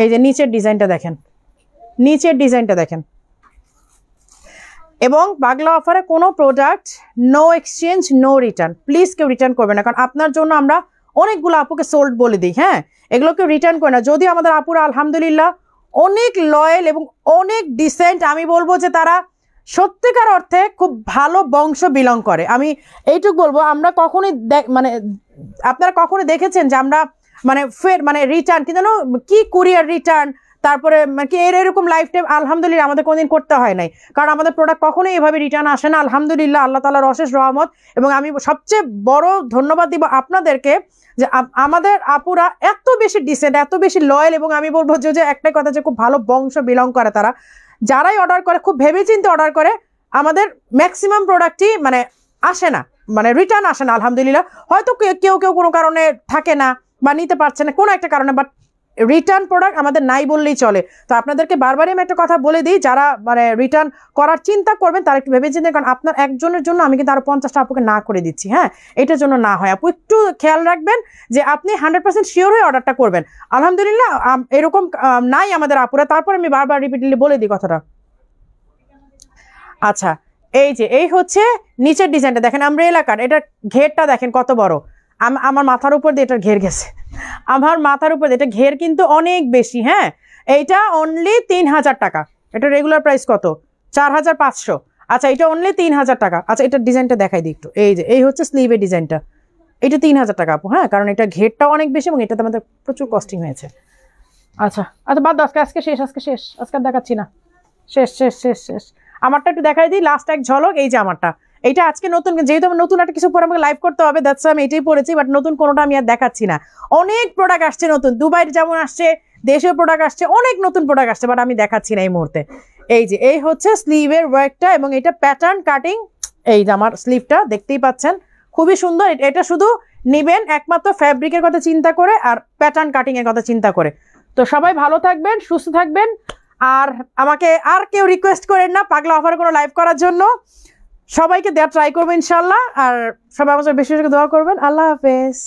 এই যে নিচের ডিজাইনটা দেখেন, নিচের ডিজাইনটা দেখেন। এবং বাংলা অফারে কোনো product no exchange no return, please কেউ রিটার্ন করবে না, কারণ আপনার জন্য আমরা অনেকগুলো আপুকে সোল্ড বলে দিই। হ্যাঁ এগুলো কেউ রিটার্ন করে না, যদি আমাদের আপুরা আলহামদুলিল্লাহ অনেক লয়াল এবং অনেক ডিসেন্ট। আমি বলবো যে তারা সত্যিকার অর্থে খুব ভালো বংশ বিলং করে। আমি এইটুকু বলবো, আমরা কখনোই মানে আপনারা কখনো দেখেছেন যে আমরা মানে রিটার্ন কি জানো কি কুরিয়ার রিটার্ন, তারপরে কি এরকম লাইফ টাইম আলহামদুলিল্লাহ আমাদের কোনোদিন করতে হয় নাই, কারণ আমাদের প্রোডাক্ট কখনোই এভাবে রিটার্ন আসে না আলহামদুলিল্লাহ, আল্লাহ তাআলার অশেষ রহমত। এবং আমি সবচেয়ে বড় ধন্যবাদ দিব আপনাদেরকে যে আমাদের আপুরা এত বেশি ডিসেন্ট, এত বেশি লয়াল, এবং আমি বলবো যে একটাই কথা যে খুব ভালো বংশ বিলং করে তারা। যারাই অর্ডার করে খুব ভেবেচিন্তে অর্ডার করে, আমাদের ম্যাক্সিমাম প্রোডাক্টই মানে আসে না, মানে রিটার্ন আসে না আলহামদুলিল্লাহ। হয়তো কেউ কোনো কারণে থাকে না বা নিতে পারছে না কোনো একটা কারণে, বাট রিটার্ন প্রোডাক্ট আমাদের নাই বললেই চলে। তো আপনাদেরকে বারবারই আমি একটা কথা বলে দিই, যারা মানে রিটার্ন করার চিন্তা করবেন তারা একটু ভেবে চিন্তা, কারণ আপনার একজনের জন্য আমি কিন্তু আরো 50টা আপুকে না করে দিচ্ছি। হ্যাঁ এটার জন্য না হয় আপু, একটু খেয়াল রাখবেন যে আপনি 100% শিওর হয়ে অর্ডারটা করবেন। আলহামদুলিল্লাহ এরকম নাই আমাদের আপুরা, তারপর আমি বারবার রিপিটলি বলে দিই কথাটা। আচ্ছা এই যে এই হচ্ছে নিচের ডিজাইনটা দেখেন, আমব্রেলা কাট, এটা ঘেরটা দেখেন কত বড়। আমার মাথার উপর দিয়ে এটার ঘের গেছে, আমার মাথার উপর দিয়ে এটা ঘের কিন্তু অনেক বেশি। হ্যাঁ, এইটা অনলি 3000 টাকা। এটা রেগুলার প্রাইস কত? 4500। আচ্ছা, এটা অনলি 3000 টাকা। আচ্ছা, এটার ডিজাইনটা দেখাই দিই একটু। এই যে এই হচ্ছে স্লিভের ডিজাইনটা, এটা 3000 টাকা আপু। হ্যাঁ, কারণ এটা ঘেরটাও অনেক বেশি এবং এটাতে আমাদের প্রচুর কস্টিং হয়েছে। আচ্ছা আচ্ছা, বাদ দাও, আজকে শেষ, আজকে শেষ, আজকে আর দেখাচ্ছি না, শেষ শেষ শেষ শেষ। আমারটা একটু দেখাই দিই, লাস্ট এক ঝলক। এই যে আমারটা, এইটা আজকে নতুন, যেহেতু আমার নতুন একটা কিছু পরে আমাকে লাইভ করতে হবে, দ্যাটস আমি এটাই পড়েছি, বাট নতুন কোনোটা আমি আর দেখাচ্ছি না। অনেক প্রোডাক্ট আসছে নতুন, দুবাইয়ের যেমন আসছে, দেশীয় প্রোডাক্ট আসছে, অনেক নতুন প্রোডাক্ট আসছে, বাট আমি দেখাচ্ছি না এই মুহূর্তে। এই যে এই হচ্ছে স্লিভের ওয়ার্কটা এবং এটা প্যাটার্ন কাটিং। এই যে আমার স্লিভটা দেখতেই পাচ্ছেন, খুবই সুন্দর। এটা শুধু নিবেন একমাত্র ফ্যাব্রিকের কথা চিন্তা করে আর প্যাটার্ন কাটিং এর কথা চিন্তা করে। তো সবাই ভালো থাকবেন, সুস্থ থাকবেন, আর আমাকে আর কেউ রিকোয়েস্ট করেন না পাগলা অফারে কোনো লাইভ করার জন্য। সবাইকে দেওয়া ট্রাই করবো ইনশাল্লাহ, আর সবাই আমার বেশি বেশি দোয়া করবেন। আল্লাহ হাফেজ।